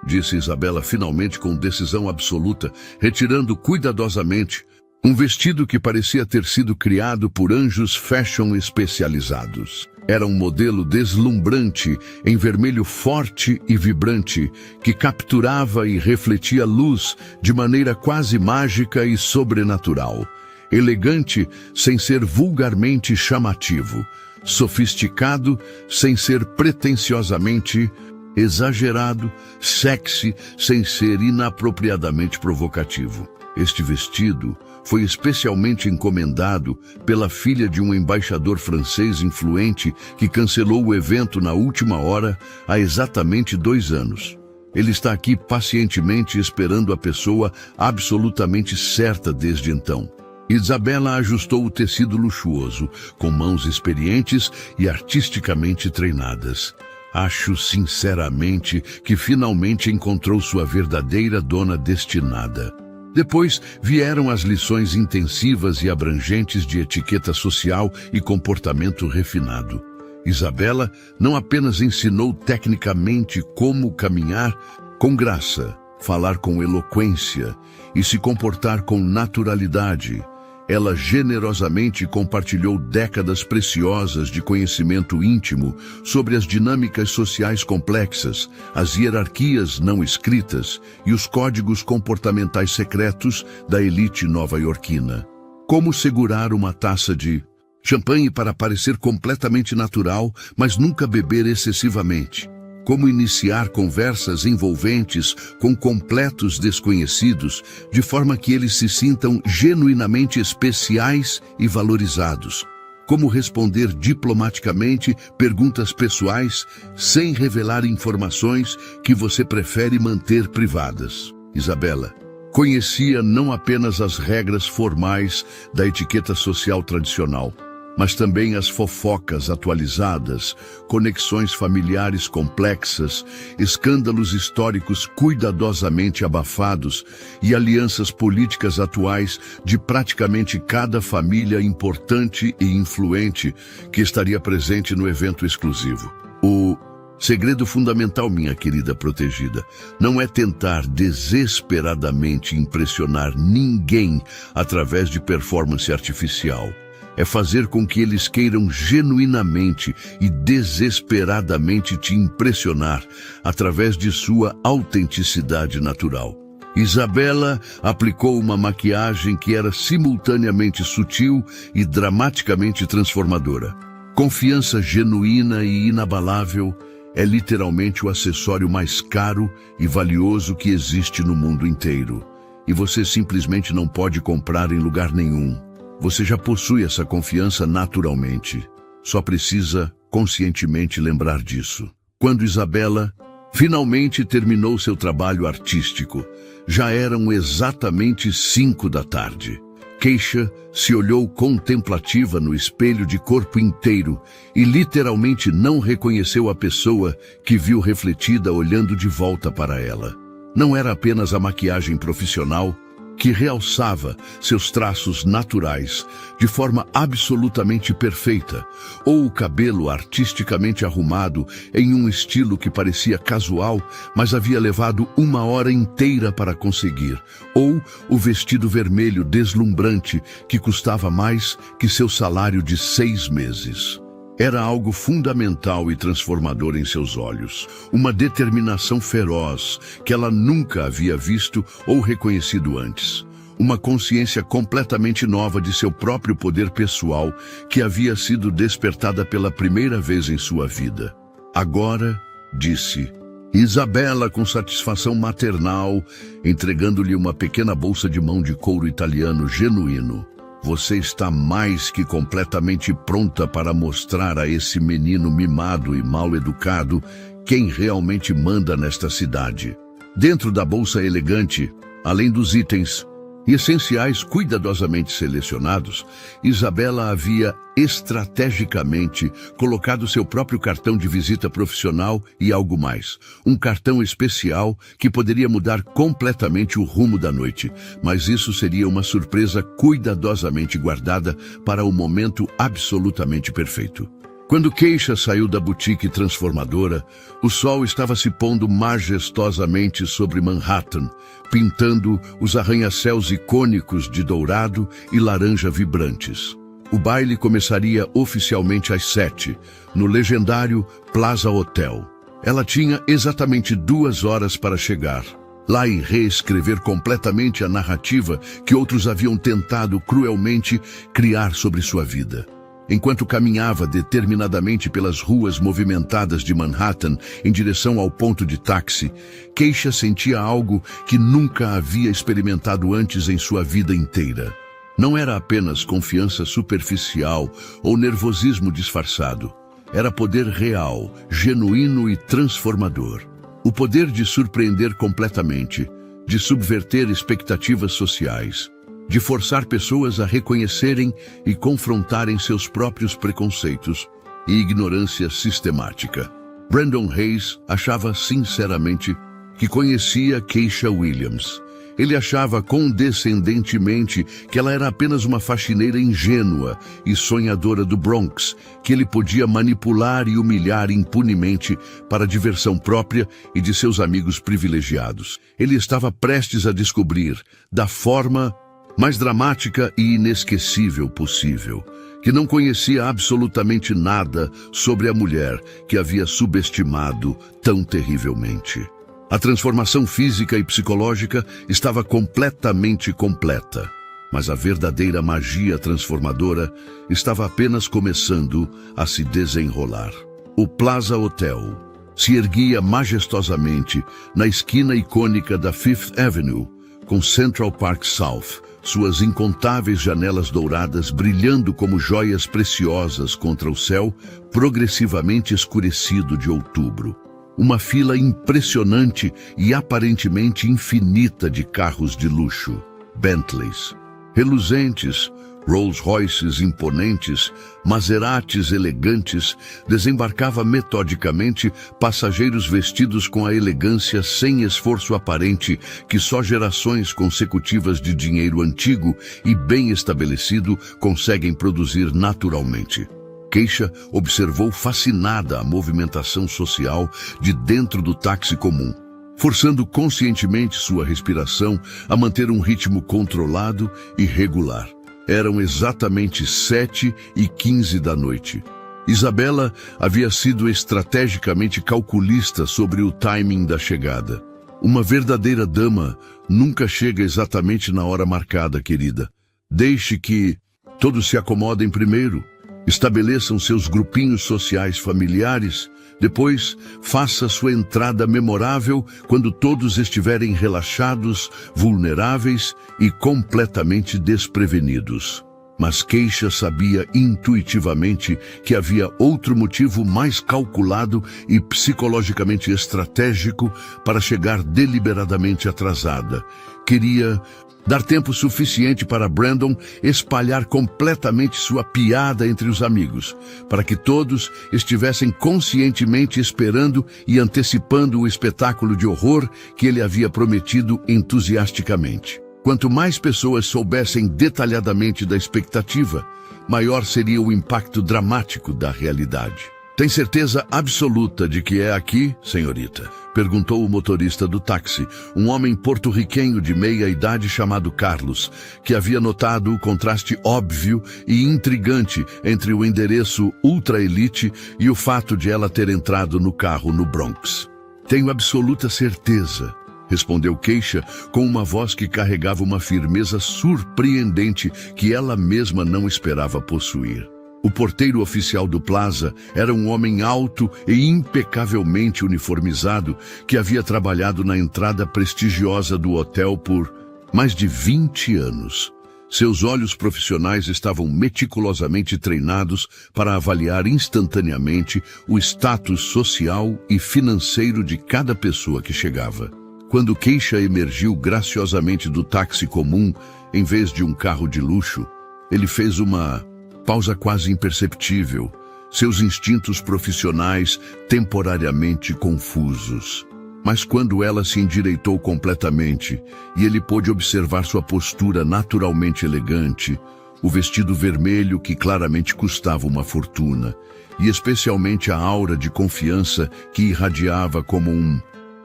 Disse Isabela finalmente com decisão absoluta, retirando cuidadosamente um vestido que parecia ter sido criado por anjos fashion especializados. Era um modelo deslumbrante, em vermelho forte e vibrante, que capturava e refletia luz de maneira quase mágica e sobrenatural. Elegante sem ser vulgarmente chamativo, sofisticado sem ser pretensiosamente exagerado, sexy sem ser inapropriadamente provocativo. Este vestido foi especialmente encomendado pela filha de um embaixador francês influente que cancelou o evento na última hora há exatamente 2 anos. Ele está aqui pacientemente esperando a pessoa absolutamente certa desde então. Isabela ajustou o tecido luxuoso, com mãos experientes e artisticamente treinadas. Acho sinceramente que finalmente encontrou sua verdadeira dona destinada. Depois vieram as lições intensivas e abrangentes de etiqueta social e comportamento refinado. Isabela não apenas ensinou tecnicamente como caminhar com graça, falar com eloquência e se comportar com naturalidade. Ela generosamente compartilhou décadas preciosas de conhecimento íntimo sobre as dinâmicas sociais complexas, as hierarquias não escritas e os códigos comportamentais secretos da elite nova-iorquina. Como segurar uma taça de champanhe para parecer completamente natural, mas nunca beber excessivamente. Como iniciar conversas envolventes com completos desconhecidos, de forma que eles se sintam genuinamente especiais e valorizados. Como responder diplomaticamente perguntas pessoais, sem revelar informações que você prefere manter privadas. Isabela conhecia não apenas as regras formais da etiqueta social tradicional, mas também as fofocas atualizadas, conexões familiares complexas, escândalos históricos cuidadosamente abafados e alianças políticas atuais de praticamente cada família importante e influente que estaria presente no evento exclusivo. O segredo fundamental, minha querida protegida, não é tentar desesperadamente impressionar ninguém através de performance artificial. É fazer com que eles queiram genuinamente e desesperadamente te impressionar através de sua autenticidade natural. Isabela aplicou uma maquiagem que era simultaneamente sutil e dramaticamente transformadora. Confiança genuína e inabalável, é literalmente o acessório mais caro e valioso que existe no mundo inteiro. E você simplesmente não pode comprar em lugar nenhum. Você já possui essa confiança naturalmente. Só precisa conscientemente lembrar disso. Quando Isabela finalmente terminou seu trabalho artístico, já eram exatamente 5 da tarde. Keisha se olhou contemplativa no espelho de corpo inteiro e literalmente não reconheceu a pessoa que viu refletida olhando de volta para ela. Não era apenas a maquiagem profissional que realçava seus traços naturais de forma absolutamente perfeita, ou o cabelo artisticamente arrumado em um estilo que parecia casual, mas havia levado 1 hora inteira para conseguir, ou o vestido vermelho deslumbrante que custava mais que seu salário de 6 meses. Era algo fundamental e transformador em seus olhos, uma determinação feroz que ela nunca havia visto ou reconhecido antes. Uma consciência completamente nova de seu próprio poder pessoal que havia sido despertada pela primeira vez em sua vida. Agora, disse Isabela com satisfação maternal, entregando-lhe uma pequena bolsa de mão de couro italiano genuíno. Você está mais que completamente pronta para mostrar a esse menino mimado e mal educado quem realmente manda nesta cidade. Dentro da bolsa elegante, além dos itens essenciais cuidadosamente selecionados, Isabela havia estrategicamente colocado seu próprio cartão de visita profissional e algo mais. Um cartão especial que poderia mudar completamente o rumo da noite, mas isso seria uma surpresa cuidadosamente guardada para o momento absolutamente perfeito. Quando Keisha saiu da boutique transformadora, o sol estava se pondo majestosamente sobre Manhattan, pintando os arranha-céus icônicos de dourado e laranja vibrantes. O baile começaria oficialmente às 7, no legendário Plaza Hotel. Ela tinha exatamente 2 horas para chegar lá e reescrever completamente a narrativa que outros haviam tentado cruelmente criar sobre sua vida. Enquanto caminhava determinadamente pelas ruas movimentadas de Manhattan em direção ao ponto de táxi, Keisha sentia algo que nunca havia experimentado antes em sua vida inteira. Não era apenas confiança superficial ou nervosismo disfarçado. Era poder real, genuíno e transformador. O poder de surpreender completamente, de subverter expectativas sociais, de forçar pessoas a reconhecerem e confrontarem seus próprios preconceitos e ignorância sistemática. Brandon Hayes achava sinceramente que conhecia Keisha Williams. Ele achava condescendentemente que ela era apenas uma faxineira ingênua e sonhadora do Bronx, que ele podia manipular e humilhar impunemente para a diversão própria e de seus amigos privilegiados. Ele estava prestes a descobrir, da forma mais dramática e inesquecível possível, que não conhecia absolutamente nada sobre a mulher que havia subestimado tão terrivelmente. A transformação física e psicológica estava completamente completa, mas a verdadeira magia transformadora estava apenas começando a se desenrolar. O Plaza Hotel se erguia majestosamente na esquina icônica da Fifth Avenue com Central Park South, suas incontáveis janelas douradas brilhando como joias preciosas contra o céu progressivamente escurecido de outubro. Uma fila impressionante e aparentemente infinita de carros de luxo, Bentleys, reluzentes, Rolls-Royces imponentes, Maseratis elegantes, desembarcava metodicamente passageiros vestidos com a elegância sem esforço aparente que só gerações consecutivas de dinheiro antigo e bem estabelecido conseguem produzir naturalmente. Keisha observou fascinada a movimentação social de dentro do táxi comum, forçando conscientemente sua respiração a manter um ritmo controlado e regular. Eram exatamente 7h15 da noite. Isabela havia sido estrategicamente calculista sobre o timing da chegada. Uma verdadeira dama nunca chega exatamente na hora marcada, querida. Deixe que todos se acomodem primeiro. Estabeleçam seus grupinhos sociais familiares. Depois, faça sua entrada memorável quando todos estiverem relaxados, vulneráveis e completamente desprevenidos. Mas Keisha sabia intuitivamente que havia outro motivo mais calculado e psicologicamente estratégico para chegar deliberadamente atrasada. Queria dar tempo suficiente para Brandon espalhar completamente sua piada entre os amigos, para que todos estivessem conscientemente esperando e antecipando o espetáculo de horror que ele havia prometido entusiasticamente. Quanto mais pessoas soubessem detalhadamente da expectativa, maior seria o impacto dramático da realidade. Tem certeza absoluta de que é aqui, senhorita? Perguntou o motorista do táxi, um homem porto-riquenho de meia-idade chamado Carlos, que havia notado o contraste óbvio e intrigante entre o endereço ultra-elite e o fato de ela ter entrado no carro no Bronx. Tenho absoluta certeza, respondeu Keisha com uma voz que carregava uma firmeza surpreendente que ela mesma não esperava possuir. O porteiro oficial do Plaza era um homem alto e impecavelmente uniformizado que havia trabalhado na entrada prestigiosa do hotel por mais de 20 anos. Seus olhos profissionais estavam meticulosamente treinados para avaliar instantaneamente o status social e financeiro de cada pessoa que chegava. Quando Keisha emergiu graciosamente do táxi comum, em vez de um carro de luxo, ele fez uma pausa quase imperceptível, seus instintos profissionais temporariamente confusos. Mas quando ela se endireitou completamente e ele pôde observar sua postura naturalmente elegante, o vestido vermelho que claramente custava uma fortuna, e especialmente a aura de confiança que irradiava como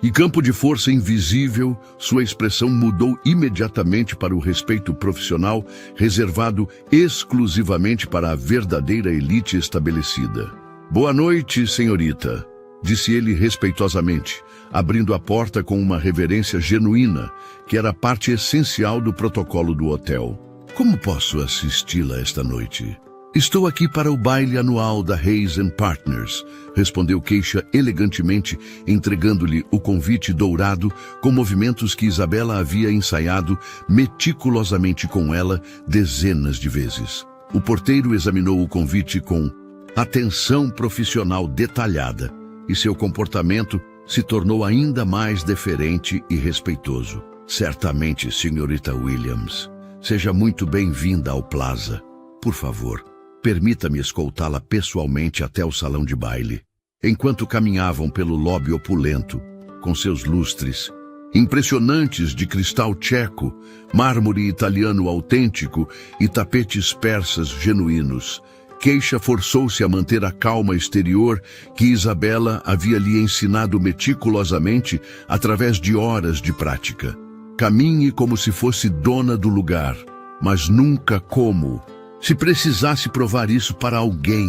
e campo de força invisível, sua expressão mudou imediatamente para o respeito profissional, reservado exclusivamente para a verdadeira elite estabelecida. Boa noite, senhorita, disse ele respeitosamente, abrindo a porta com uma reverência genuína, que era parte essencial do protocolo do hotel. Como posso assisti-la esta noite? Estou aqui para o baile anual da Hayes & Partners, respondeu Keisha elegantemente, entregando-lhe o convite dourado com movimentos que Isabela havia ensaiado meticulosamente com ela dezenas de vezes. O porteiro examinou o convite com atenção profissional detalhada e seu comportamento se tornou ainda mais deferente e respeitoso. Certamente, senhorita Williams. Seja muito bem-vinda ao Plaza. Por favor, permita-me escoltá-la pessoalmente até o salão de baile. Enquanto caminhavam pelo lobby opulento, com seus lustres impressionantes de cristal tcheco, mármore italiano autêntico e tapetes persas genuínos, Keisha forçou-se a manter a calma exterior que Isabela havia lhe ensinado meticulosamente através de horas de prática. Caminhe como se fosse dona do lugar, mas nunca como se precisasse provar isso para alguém.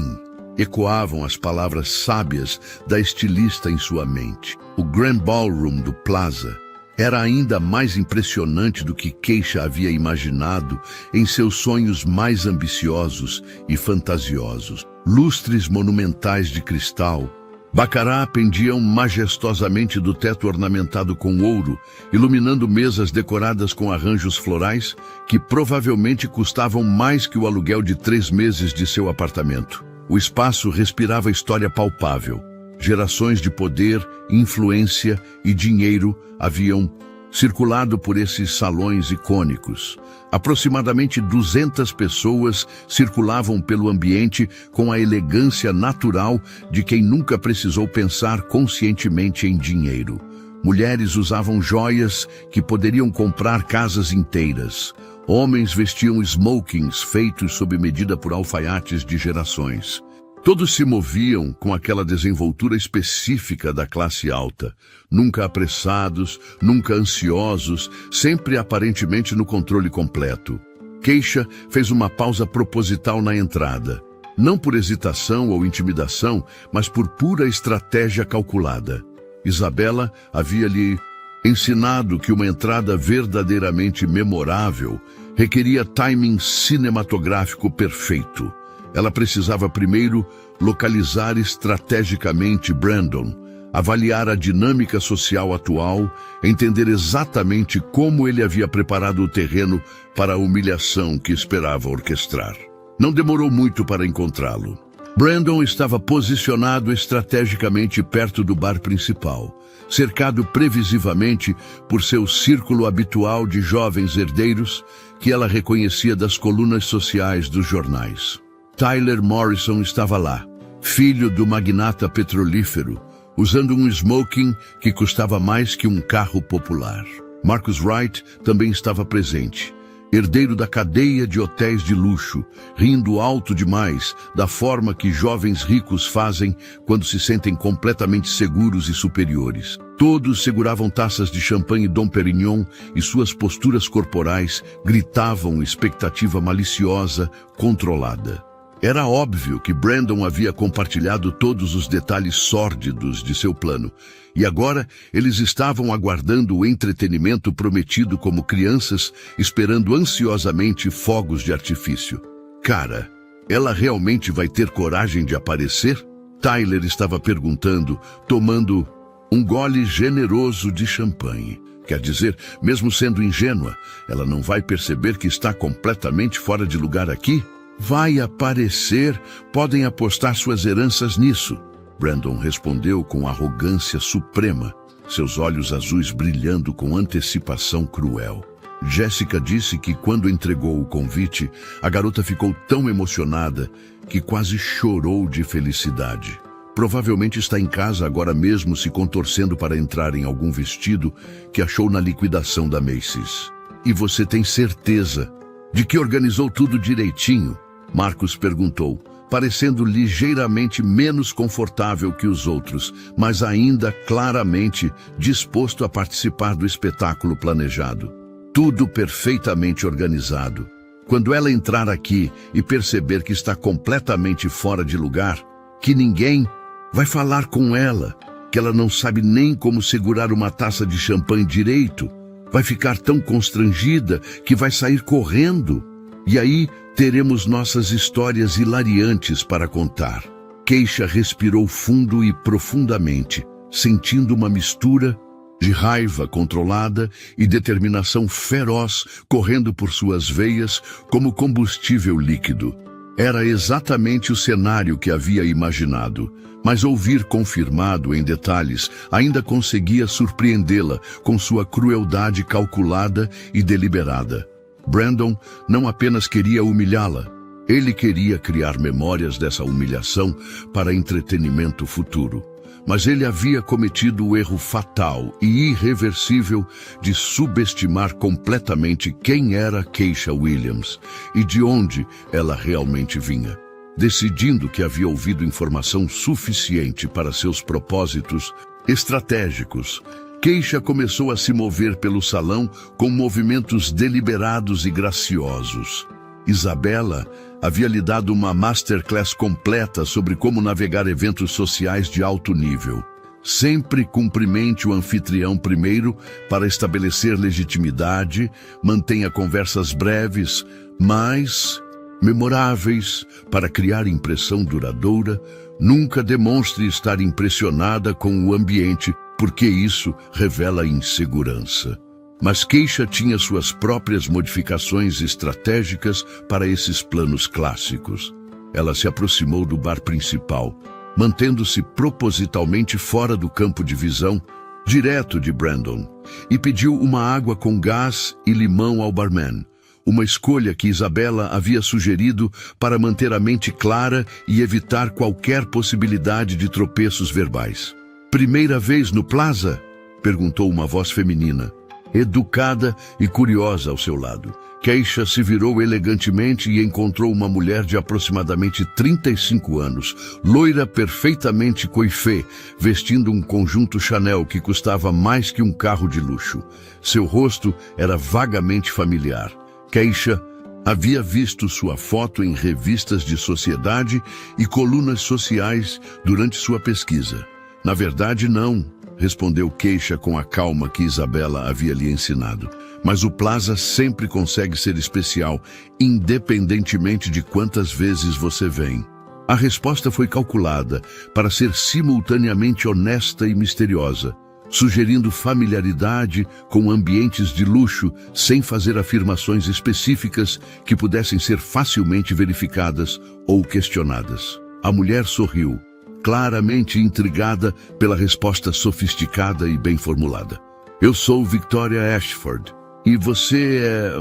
Ecoavam as palavras sábias da estilista em sua mente. O Grand Ballroom do Plaza era ainda mais impressionante do que Keisha havia imaginado em seus sonhos mais ambiciosos e fantasiosos. Lustres monumentais de cristal, bacará pendiam majestosamente do teto ornamentado com ouro, iluminando mesas decoradas com arranjos florais que provavelmente custavam mais que o aluguel de 3 meses de seu apartamento. O espaço respirava história palpável. Gerações de poder, influência e dinheiro haviam circulado por esses salões icônicos. Aproximadamente 200 pessoas circulavam pelo ambiente com a elegância natural de quem nunca precisou pensar conscientemente em dinheiro. Mulheres usavam joias que poderiam comprar casas inteiras. Homens vestiam smokings feitos sob medida por alfaiates de gerações. Todos se moviam com aquela desenvoltura específica da classe alta, nunca apressados, nunca ansiosos, sempre aparentemente no controle completo. Keisha fez uma pausa proposital na entrada, não por hesitação ou intimidação, mas por pura estratégia calculada. Isabela havia-lhe ensinado que uma entrada verdadeiramente memorável requeria timing cinematográfico perfeito. Ela precisava primeiro localizar estrategicamente Brandon, avaliar a dinâmica social atual, entender exatamente como ele havia preparado o terreno para a humilhação que esperava orquestrar. Não demorou muito para encontrá-lo. Brandon estava posicionado estrategicamente perto do bar principal, cercado previsivamente por seu círculo habitual de jovens herdeiros que ela reconhecia das colunas sociais dos jornais. Tyler Morrison estava lá, filho do magnata petrolífero, usando um smoking que custava mais que um carro popular. Marcus Wright também estava presente, herdeiro da cadeia de hotéis de luxo, rindo alto demais da forma que jovens ricos fazem quando se sentem completamente seguros e superiores. Todos seguravam taças de champanhe Dom Perignon e suas posturas corporais gritavam expectativa maliciosa, controlada. Era óbvio que Brandon havia compartilhado todos os detalhes sórdidos de seu plano, e agora eles estavam aguardando o entretenimento prometido como crianças, esperando ansiosamente fogos de artifício. Cara, ela realmente vai ter coragem de aparecer? Tyler estava perguntando, tomando um gole generoso de champanhe. Quer dizer, mesmo sendo ingênua, ela não vai perceber que está completamente fora de lugar aqui? Vai aparecer, podem apostar suas heranças nisso. Brandon respondeu com arrogância suprema, seus olhos azuis brilhando com antecipação cruel. Jessica disse que quando entregou o convite, a garota ficou tão emocionada que quase chorou de felicidade. Provavelmente está em casa agora mesmo se contorcendo para entrar em algum vestido que achou na liquidação da Macy's. E você tem certeza de que organizou tudo direitinho? Marcus perguntou, parecendo ligeiramente menos confortável que os outros, mas ainda claramente disposto a participar do espetáculo planejado. Tudo perfeitamente organizado. Quando ela entrar aqui e perceber que está completamente fora de lugar, que ninguém vai falar com ela, que ela não sabe nem como segurar uma taça de champanhe direito, vai ficar tão constrangida que vai sair correndo. E aí teremos nossas histórias hilariantes para contar. Keisha respirou fundo e profundamente, sentindo uma mistura de raiva controlada e determinação feroz correndo por suas veias como combustível líquido. Era exatamente o cenário que havia imaginado, mas ouvir confirmado em detalhes ainda conseguia surpreendê-la com sua crueldade calculada e deliberada. Brandon não apenas queria humilhá-la, ele queria criar memórias dessa humilhação para entretenimento futuro. Mas ele havia cometido o erro fatal e irreversível de subestimar completamente quem era Keisha Williams e de onde ela realmente vinha. Decidindo que havia ouvido informação suficiente para seus propósitos estratégicos, Keisha começou a se mover pelo salão com movimentos deliberados e graciosos. Isabela havia lhe dado uma masterclass completa sobre como navegar eventos sociais de alto nível. Sempre cumprimente o anfitrião primeiro para estabelecer legitimidade, mantenha conversas breves, mas memoráveis para criar impressão duradoura, nunca demonstre estar impressionada com o ambiente, porque isso revela insegurança. Mas Keisha tinha suas próprias modificações estratégicas para esses planos clássicos. Ela se aproximou do bar principal, mantendo-se propositalmente fora do campo de visão, direto de Brandon, e pediu uma água com gás e limão ao barman, uma escolha que Isabela havia sugerido para manter a mente clara e evitar qualquer possibilidade de tropeços verbais. "Primeira vez no Plaza?" perguntou uma voz feminina, educada e curiosa ao seu lado. Keisha se virou elegantemente e encontrou uma mulher de aproximadamente 35 anos, loira perfeitamente coiffée, vestindo um conjunto Chanel que custava mais que um carro de luxo. Seu rosto era vagamente familiar. Keisha havia visto sua foto em revistas de sociedade e colunas sociais durante sua pesquisa. Na verdade, não. respondeu Keisha com a calma que Isabela havia lhe ensinado. Mas o Plaza sempre consegue ser especial, independentemente de quantas vezes você vem. A resposta foi calculada para ser simultaneamente honesta e misteriosa, sugerindo familiaridade com ambientes de luxo sem fazer afirmações específicas que pudessem ser facilmente verificadas ou questionadas. A mulher sorriu, claramente intrigada pela resposta sofisticada e bem formulada. Eu sou Victoria Ashford. E você é...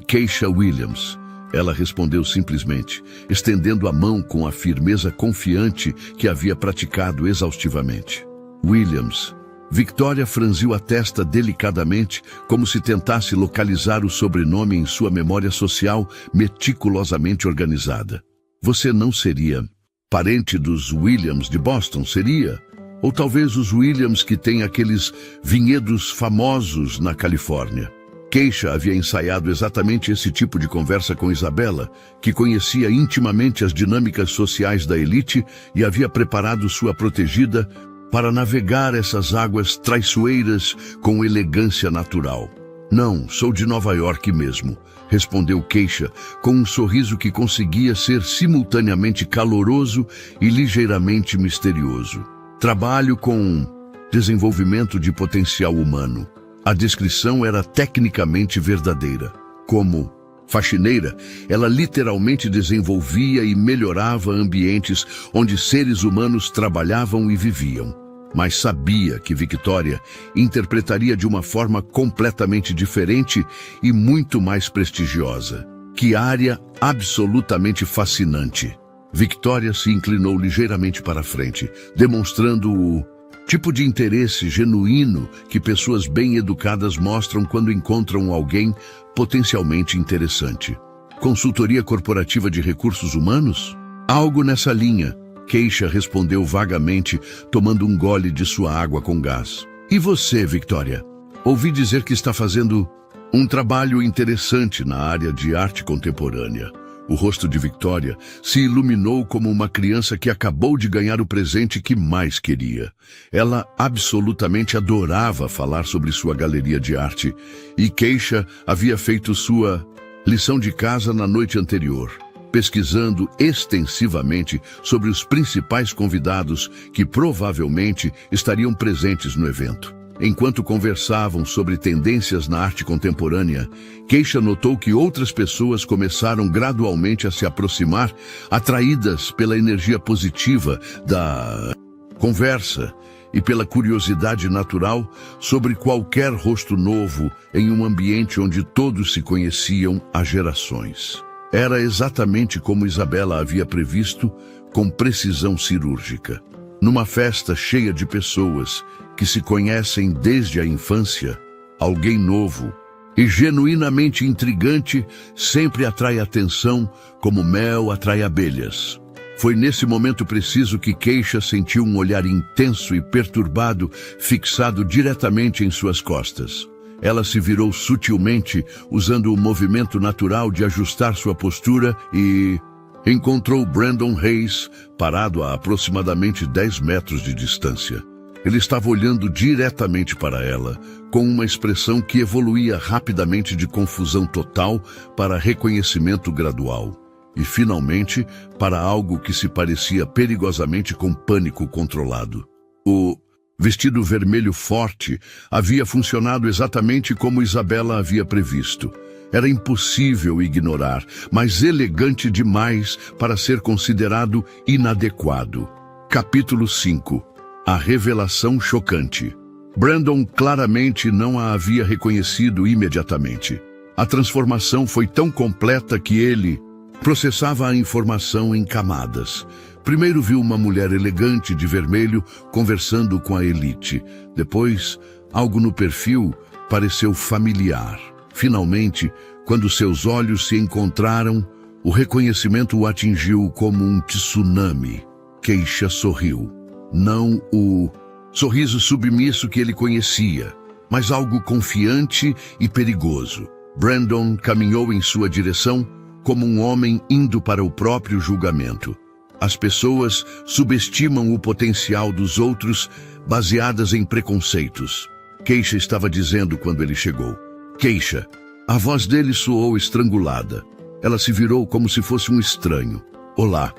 Keisha Williams. Ela respondeu simplesmente, estendendo a mão com a firmeza confiante que havia praticado exaustivamente. Williams. Victoria franziu a testa delicadamente, como se tentasse localizar o sobrenome em sua memória social meticulosamente organizada. Você não seria parente dos Williams de Boston, seria? Ou talvez os Williams que têm aqueles vinhedos famosos na Califórnia? Keisha havia ensaiado exatamente esse tipo de conversa com Isabela, que conhecia intimamente as dinâmicas sociais da elite e havia preparado sua protegida para navegar essas águas traiçoeiras com elegância natural. Não, sou de Nova York mesmo, respondeu Keisha, com um sorriso que conseguia ser simultaneamente caloroso e ligeiramente misterioso. Trabalho com desenvolvimento de potencial humano. A descrição era tecnicamente verdadeira. Como faxineira, ela literalmente desenvolvia e melhorava ambientes onde seres humanos trabalhavam e viviam. Mas sabia que Victoria interpretaria de uma forma completamente diferente e muito mais prestigiosa. Que área absolutamente fascinante! Victoria se inclinou ligeiramente para a frente, demonstrando o tipo de interesse genuíno que pessoas bem educadas mostram quando encontram alguém potencialmente interessante. Consultoria corporativa de recursos humanos? Algo nessa linha, Keisha respondeu vagamente, tomando um gole de sua água com gás. E você, Victoria? Ouvi dizer que está fazendo um trabalho interessante na área de arte contemporânea. O rosto de Victoria se iluminou como uma criança que acabou de ganhar o presente que mais queria. Ela absolutamente adorava falar sobre sua galeria de arte, e Keisha havia feito sua lição de casa na noite anterior, pesquisando extensivamente sobre os principais convidados que provavelmente estariam presentes no evento. Enquanto conversavam sobre tendências na arte contemporânea, Keisha notou que outras pessoas começaram gradualmente a se aproximar, atraídas pela energia positiva da conversa e pela curiosidade natural sobre qualquer rosto novo em um ambiente onde todos se conheciam há gerações. Era exatamente como Isabela havia previsto, com precisão cirúrgica. Numa festa cheia de pessoas que se conhecem desde a infância, alguém novo e genuinamente intrigante sempre atrai atenção como mel atrai abelhas. Foi nesse momento preciso que Keisha sentiu um olhar intenso e perturbado fixado diretamente em suas costas. Ela se virou sutilmente, usando o movimento natural de ajustar sua postura e encontrou Brandon Hayes parado a aproximadamente 10 metros de distância. Ele estava olhando diretamente para ela, com uma expressão que evoluía rapidamente de confusão total para reconhecimento gradual. E, finalmente, para algo que se parecia perigosamente com pânico controlado. O vestido vermelho forte havia funcionado exatamente como Isabela havia previsto. Era impossível ignorar, mas elegante demais para ser considerado inadequado. Capítulo 5. A revelação chocante. Brandon claramente não a havia reconhecido imediatamente. A transformação foi tão completa que ele processava a informação em camadas. Primeiro viu uma mulher elegante de vermelho conversando com a elite. Depois, algo no perfil pareceu familiar. Finalmente, quando seus olhos se encontraram, o reconhecimento o atingiu como um tsunami. Keisha sorriu. Não o sorriso submisso que ele conhecia, mas algo confiante e perigoso. Brandon caminhou em sua direção como um homem indo para o próprio julgamento. As pessoas subestimam o potencial dos outros, baseadas em preconceitos. Keisha estava dizendo quando ele chegou. Keisha. A voz dele soou estrangulada. Ela se virou como se fosse um estranho. Olá,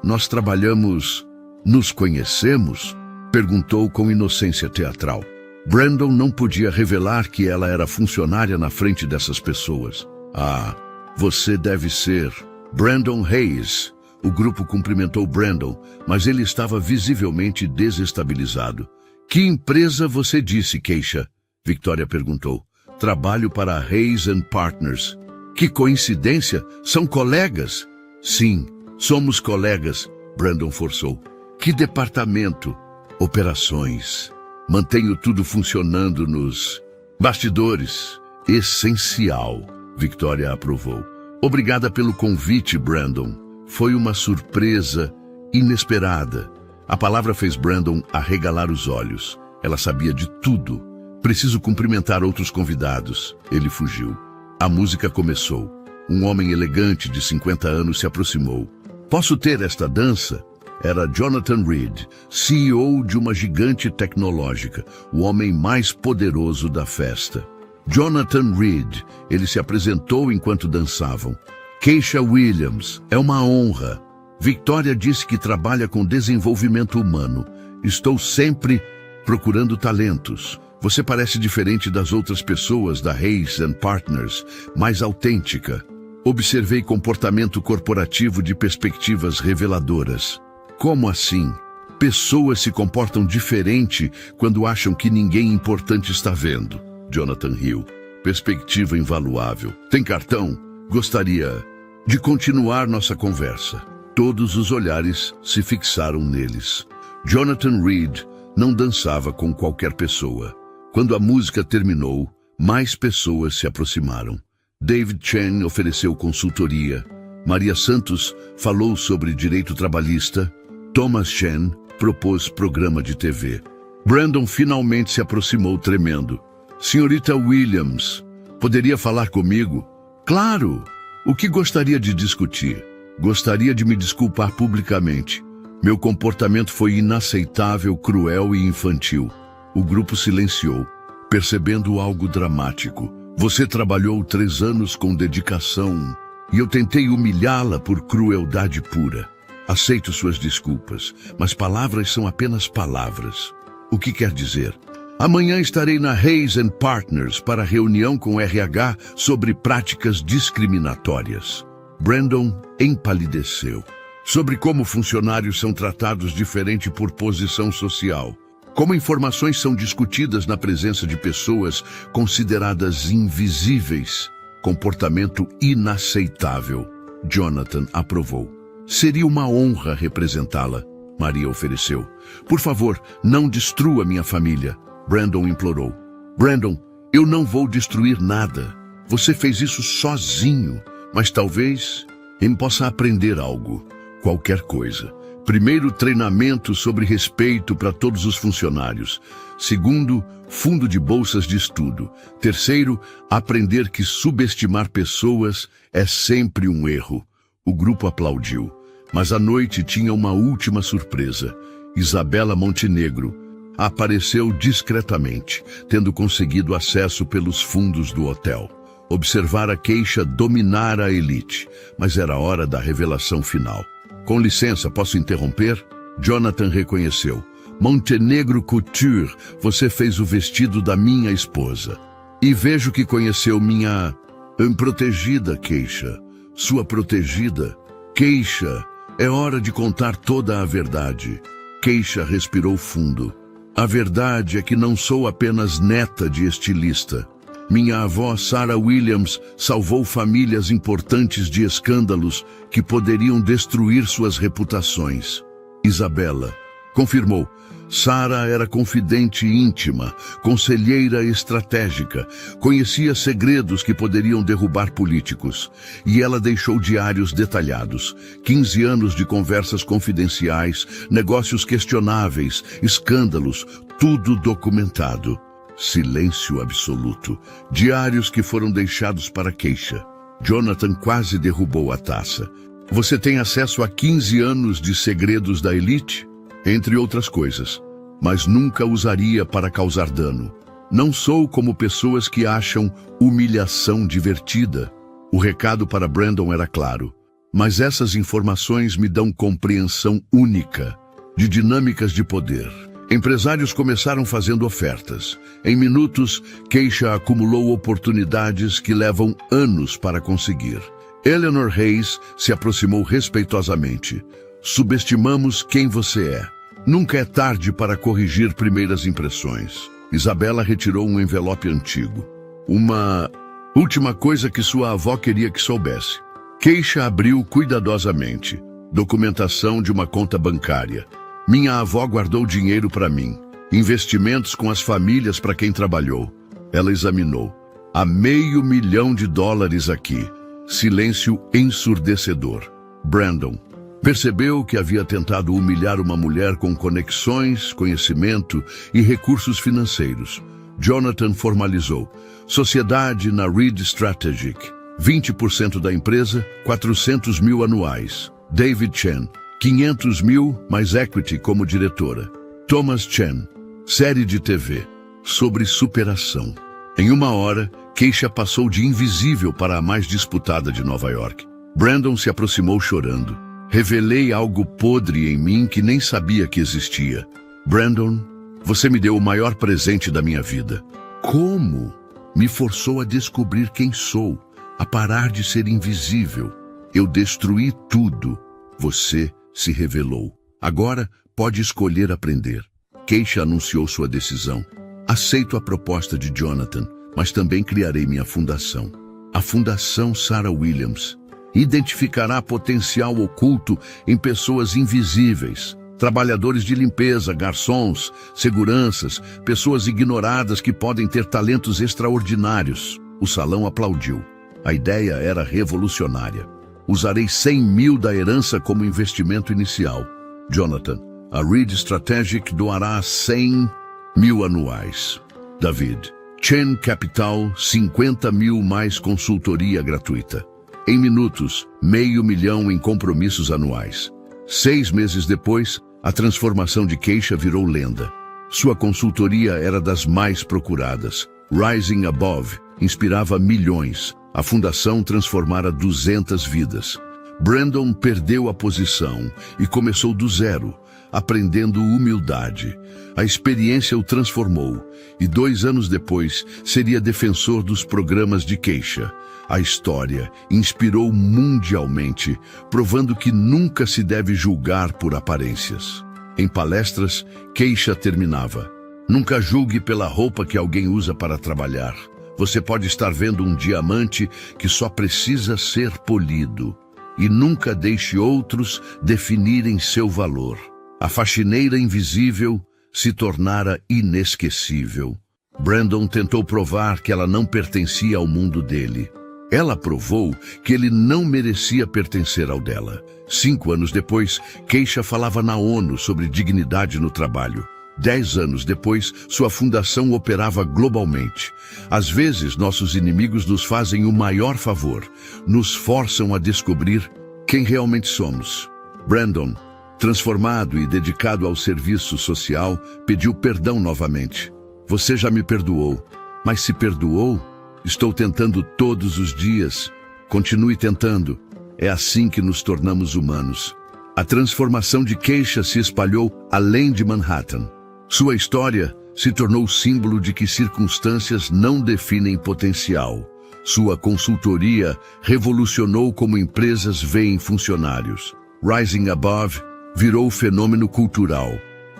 nós trabalhamos, nos conhecemos? Perguntou com inocência teatral. Brandon não podia revelar que ela era funcionária na frente dessas pessoas. Ah, você deve ser Brandon Hayes. O grupo cumprimentou Brandon, mas ele estava visivelmente desestabilizado. Que empresa você disse, Keisha? Victoria perguntou. Trabalho para a Hayes & Partners. Que coincidência! São colegas? Sim, somos colegas, Brandon forçou. Que departamento? Operações. Mantenho tudo funcionando nos bastidores. Essencial, Victoria aprovou. Obrigada pelo convite, Brandon. Foi uma surpresa inesperada. A palavra fez Brandon arregalar os olhos. Ela sabia de tudo. Preciso cumprimentar outros convidados. Ele fugiu. A música começou. Um homem elegante de 50 anos se aproximou. Posso ter esta dança? Era Jonathan Reed, CEO de uma gigante tecnológica, o homem mais poderoso da festa. Jonathan Reed, ele se apresentou enquanto dançavam. Keisha Williams, é uma honra. Victoria disse que trabalha com desenvolvimento humano. Estou sempre procurando talentos. Você parece diferente das outras pessoas da Hayes & Partners, mais autêntica. Observei comportamento corporativo de perspectivas reveladoras. Como assim? Pessoas se comportam diferente quando acham que ninguém importante está vendo. Jonathan riu. Perspectiva invaluável. Tem cartão? Gostaria de continuar nossa conversa. Todos os olhares se fixaram neles. Jonathan Reed não dançava com qualquer pessoa. Quando a música terminou, mais pessoas se aproximaram. David Chen ofereceu consultoria. Maria Santos falou sobre direito trabalhista. Thomas Chen propôs programa de TV. Brandon finalmente se aproximou tremendo. Senhorita Williams, poderia falar comigo? Claro! O que gostaria de discutir? Gostaria de me desculpar publicamente. Meu comportamento foi inaceitável, cruel e infantil. O grupo silenciou, percebendo algo dramático. Você trabalhou 3 anos com dedicação e eu tentei humilhá-la por crueldade pura. Aceito suas desculpas, mas palavras são apenas palavras. O que quer dizer? Amanhã estarei na Hayes & Partners para reunião com o RH sobre práticas discriminatórias. Brandon empalideceu. Sobre como funcionários são tratados diferente por posição social. Como informações são discutidas na presença de pessoas consideradas invisíveis. Comportamento inaceitável. Jonathan aprovou. Seria uma honra representá-la, Maria ofereceu. Por favor, não destrua minha família, Brandon implorou. Brandon, eu não vou destruir nada. Você fez isso sozinho, mas talvez eu possa aprender algo, qualquer coisa. Primeiro, treinamento sobre respeito para todos os funcionários. Segundo, fundo de bolsas de estudo. Terceiro, aprender que subestimar pessoas é sempre um erro. O grupo aplaudiu, mas a noite tinha uma última surpresa. Isabela Montenegro apareceu discretamente, tendo conseguido acesso pelos fundos do hotel. Observara Keisha dominar a elite, mas era hora da revelação final. Com licença, posso interromper? Jonathan reconheceu. Montenegro Couture, você fez o vestido da minha esposa. E vejo que conheceu minha protegida, Keisha. Sua protegida. Keisha, é hora de contar toda a verdade. Keisha respirou fundo. A verdade é que não sou apenas neta de estilista. Minha avó, Sarah Williams, salvou famílias importantes de escândalos que poderiam destruir suas reputações. Isabela confirmou. Sarah era confidente íntima, conselheira estratégica, conhecia segredos que poderiam derrubar políticos. E ela deixou diários detalhados, 15 anos de conversas confidenciais, negócios questionáveis, escândalos, tudo documentado. Silêncio absoluto. Diários que foram deixados para Keisha. Jonathan quase derrubou a taça. Você tem acesso a 15 anos de segredos da elite? entre outras coisas, mas nunca usaria para causar dano. Não sou como pessoas que acham humilhação divertida. O recado para Brandon era claro, mas essas informações me dão compreensão única de dinâmicas de poder. Empresários começaram fazendo ofertas. Em minutos, Keisha acumulou oportunidades que levam anos para conseguir. Eleanor Hayes se aproximou respeitosamente. Subestimamos quem você é. Nunca é tarde para corrigir primeiras impressões. Isabela retirou um envelope antigo. Uma última coisa que sua avó queria que soubesse. Keisha abriu cuidadosamente. Documentação de uma conta bancária. Minha avó guardou dinheiro para mim. Investimentos com as famílias para quem trabalhou. Ela examinou. Há $500 mil aqui. Silêncio ensurdecedor. Brandon percebeu que havia tentado humilhar uma mulher com conexões, conhecimento e recursos financeiros. Jonathan formalizou. Sociedade na Reed Strategic. 20% da empresa, 400 mil anuais. David Chen, 500 mil mais equity como diretora. Thomas Chen, série de TV, sobre superação. Em 1 hora, Keisha passou de invisível para a mais disputada de Nova York. Brandon se aproximou chorando. Revelei algo podre em mim que nem sabia que existia. Brandon, você me deu o maior presente da minha vida. Como? Me forçou a descobrir quem sou, a parar de ser invisível. Eu destruí tudo. Você se revelou. Agora pode escolher aprender. Keisha anunciou sua decisão. Aceito a proposta de Jonathan, mas também criarei minha fundação. A Fundação Sarah Williams identificará potencial oculto em pessoas invisíveis, trabalhadores de limpeza, garçons, seguranças, pessoas ignoradas que podem ter talentos extraordinários. O salão aplaudiu. A ideia era revolucionária. Usarei 100 mil da herança como investimento inicial. Jonathan, a Reed Strategic doará 100 mil anuais. David, Chen Capital, 50 mil mais consultoria gratuita. Em minutos, $500 mil em compromissos anuais. 6 meses depois, a transformação de Keisha virou lenda. Sua consultoria era das mais procuradas. Rising Above inspirava milhões. A fundação transformara 200 vidas. Brandon perdeu a posição e começou do zero, aprendendo humildade. A experiência o transformou e 2 anos depois seria defensor dos programas de Keisha. A história inspirou mundialmente, provando que nunca se deve julgar por aparências. Em palestras, Keisha terminava. Nunca julgue pela roupa que alguém usa para trabalhar. Você pode estar vendo um diamante que só precisa ser polido. E nunca deixe outros definirem seu valor. A faxineira invisível se tornara inesquecível. Brandon tentou provar que ela não pertencia ao mundo dele. Ela provou que ele não merecia pertencer ao dela. 5 anos depois, Keisha falava na ONU sobre dignidade no trabalho. 10 anos depois, sua fundação operava globalmente. Às vezes, nossos inimigos nos fazem o maior favor. Nos forçam a descobrir quem realmente somos. Brandon, transformado e dedicado ao serviço social, pediu perdão novamente. Você já me perdoou, mas se perdoou? Estou tentando todos os dias. Continue tentando. É assim que nos tornamos humanos. A transformação de Keisha se espalhou além de Manhattan. Sua história se tornou símbolo de que circunstâncias não definem potencial. Sua consultoria revolucionou como empresas veem funcionários. Rising Above virou fenômeno cultural.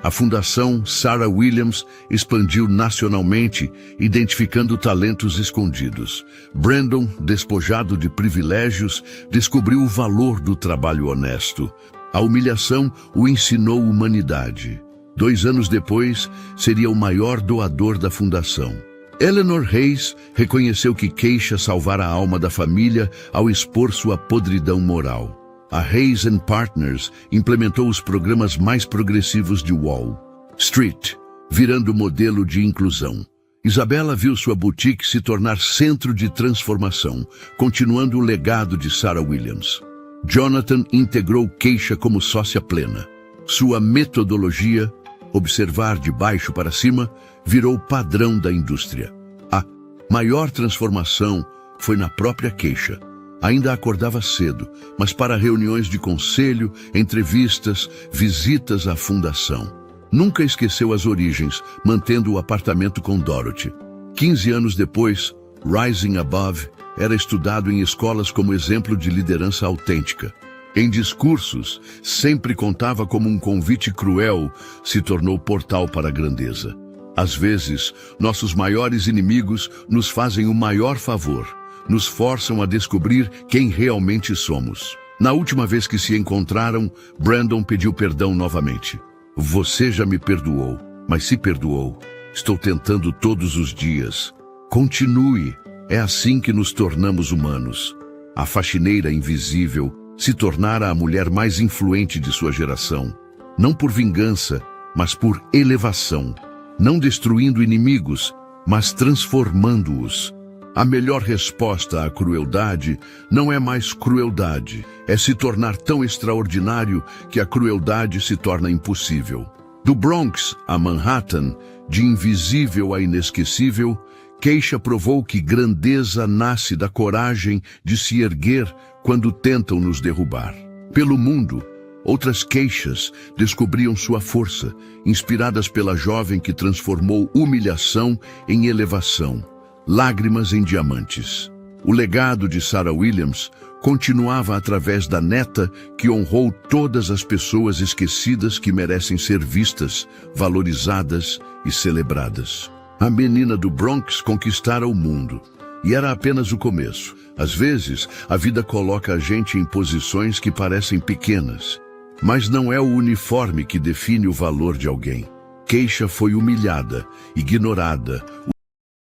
A Fundação Sarah Williams expandiu nacionalmente, identificando talentos escondidos. Brandon, despojado de privilégios, descobriu o valor do trabalho honesto. A humilhação o ensinou humanidade. 2 anos depois, seria o maior doador da fundação. Eleanor Hayes reconheceu que Keisha salvara a alma da família ao expor sua podridão moral. A Hayes & Partners implementou os programas mais progressivos de Wall Street, virando modelo de inclusão. Isabela viu sua boutique se tornar centro de transformação, continuando o legado de Sarah Williams. Jonathan integrou Keisha como sócia plena. Sua metodologia, observar de baixo para cima, virou padrão da indústria. A maior transformação foi na própria queixa. Ainda acordava cedo, mas para reuniões de conselho, entrevistas, visitas à fundação. Nunca esqueceu as origens, mantendo o apartamento com Dorothy. 15 anos depois, Rising Above era estudado em escolas como exemplo de liderança autêntica. Em discursos, sempre contava como um convite cruel, se tornou portal para a grandeza. Às vezes, nossos maiores inimigos nos fazem o maior favor. Nos forçam a descobrir quem realmente somos. Na última vez que se encontraram, Brandon pediu perdão novamente. Você já me perdoou, mas se perdoou. Estou tentando todos os dias. Continue. É assim que nos tornamos humanos. A faxineira invisível se tornara a mulher mais influente de sua geração. Não por vingança, mas por elevação. Não destruindo inimigos, mas transformando-os. A melhor resposta à crueldade não é mais crueldade, é se tornar tão extraordinário que a crueldade se torna impossível. Do Bronx a Manhattan, de invisível a inesquecível, Queixa provou que grandeza nasce da coragem de se erguer quando tentam nos derrubar. Pelo mundo, outras queixas descobriam sua força, inspiradas pela jovem que transformou humilhação em elevação. Lágrimas em diamantes. O legado de Sarah Williams continuava através da neta que honrou todas as pessoas esquecidas que merecem ser vistas, valorizadas e celebradas. A menina do Bronx conquistara o mundo. E era apenas o começo. Às vezes, a vida coloca a gente em posições que parecem pequenas. Mas não é o uniforme que define o valor de alguém. Queixa foi humilhada, ignorada,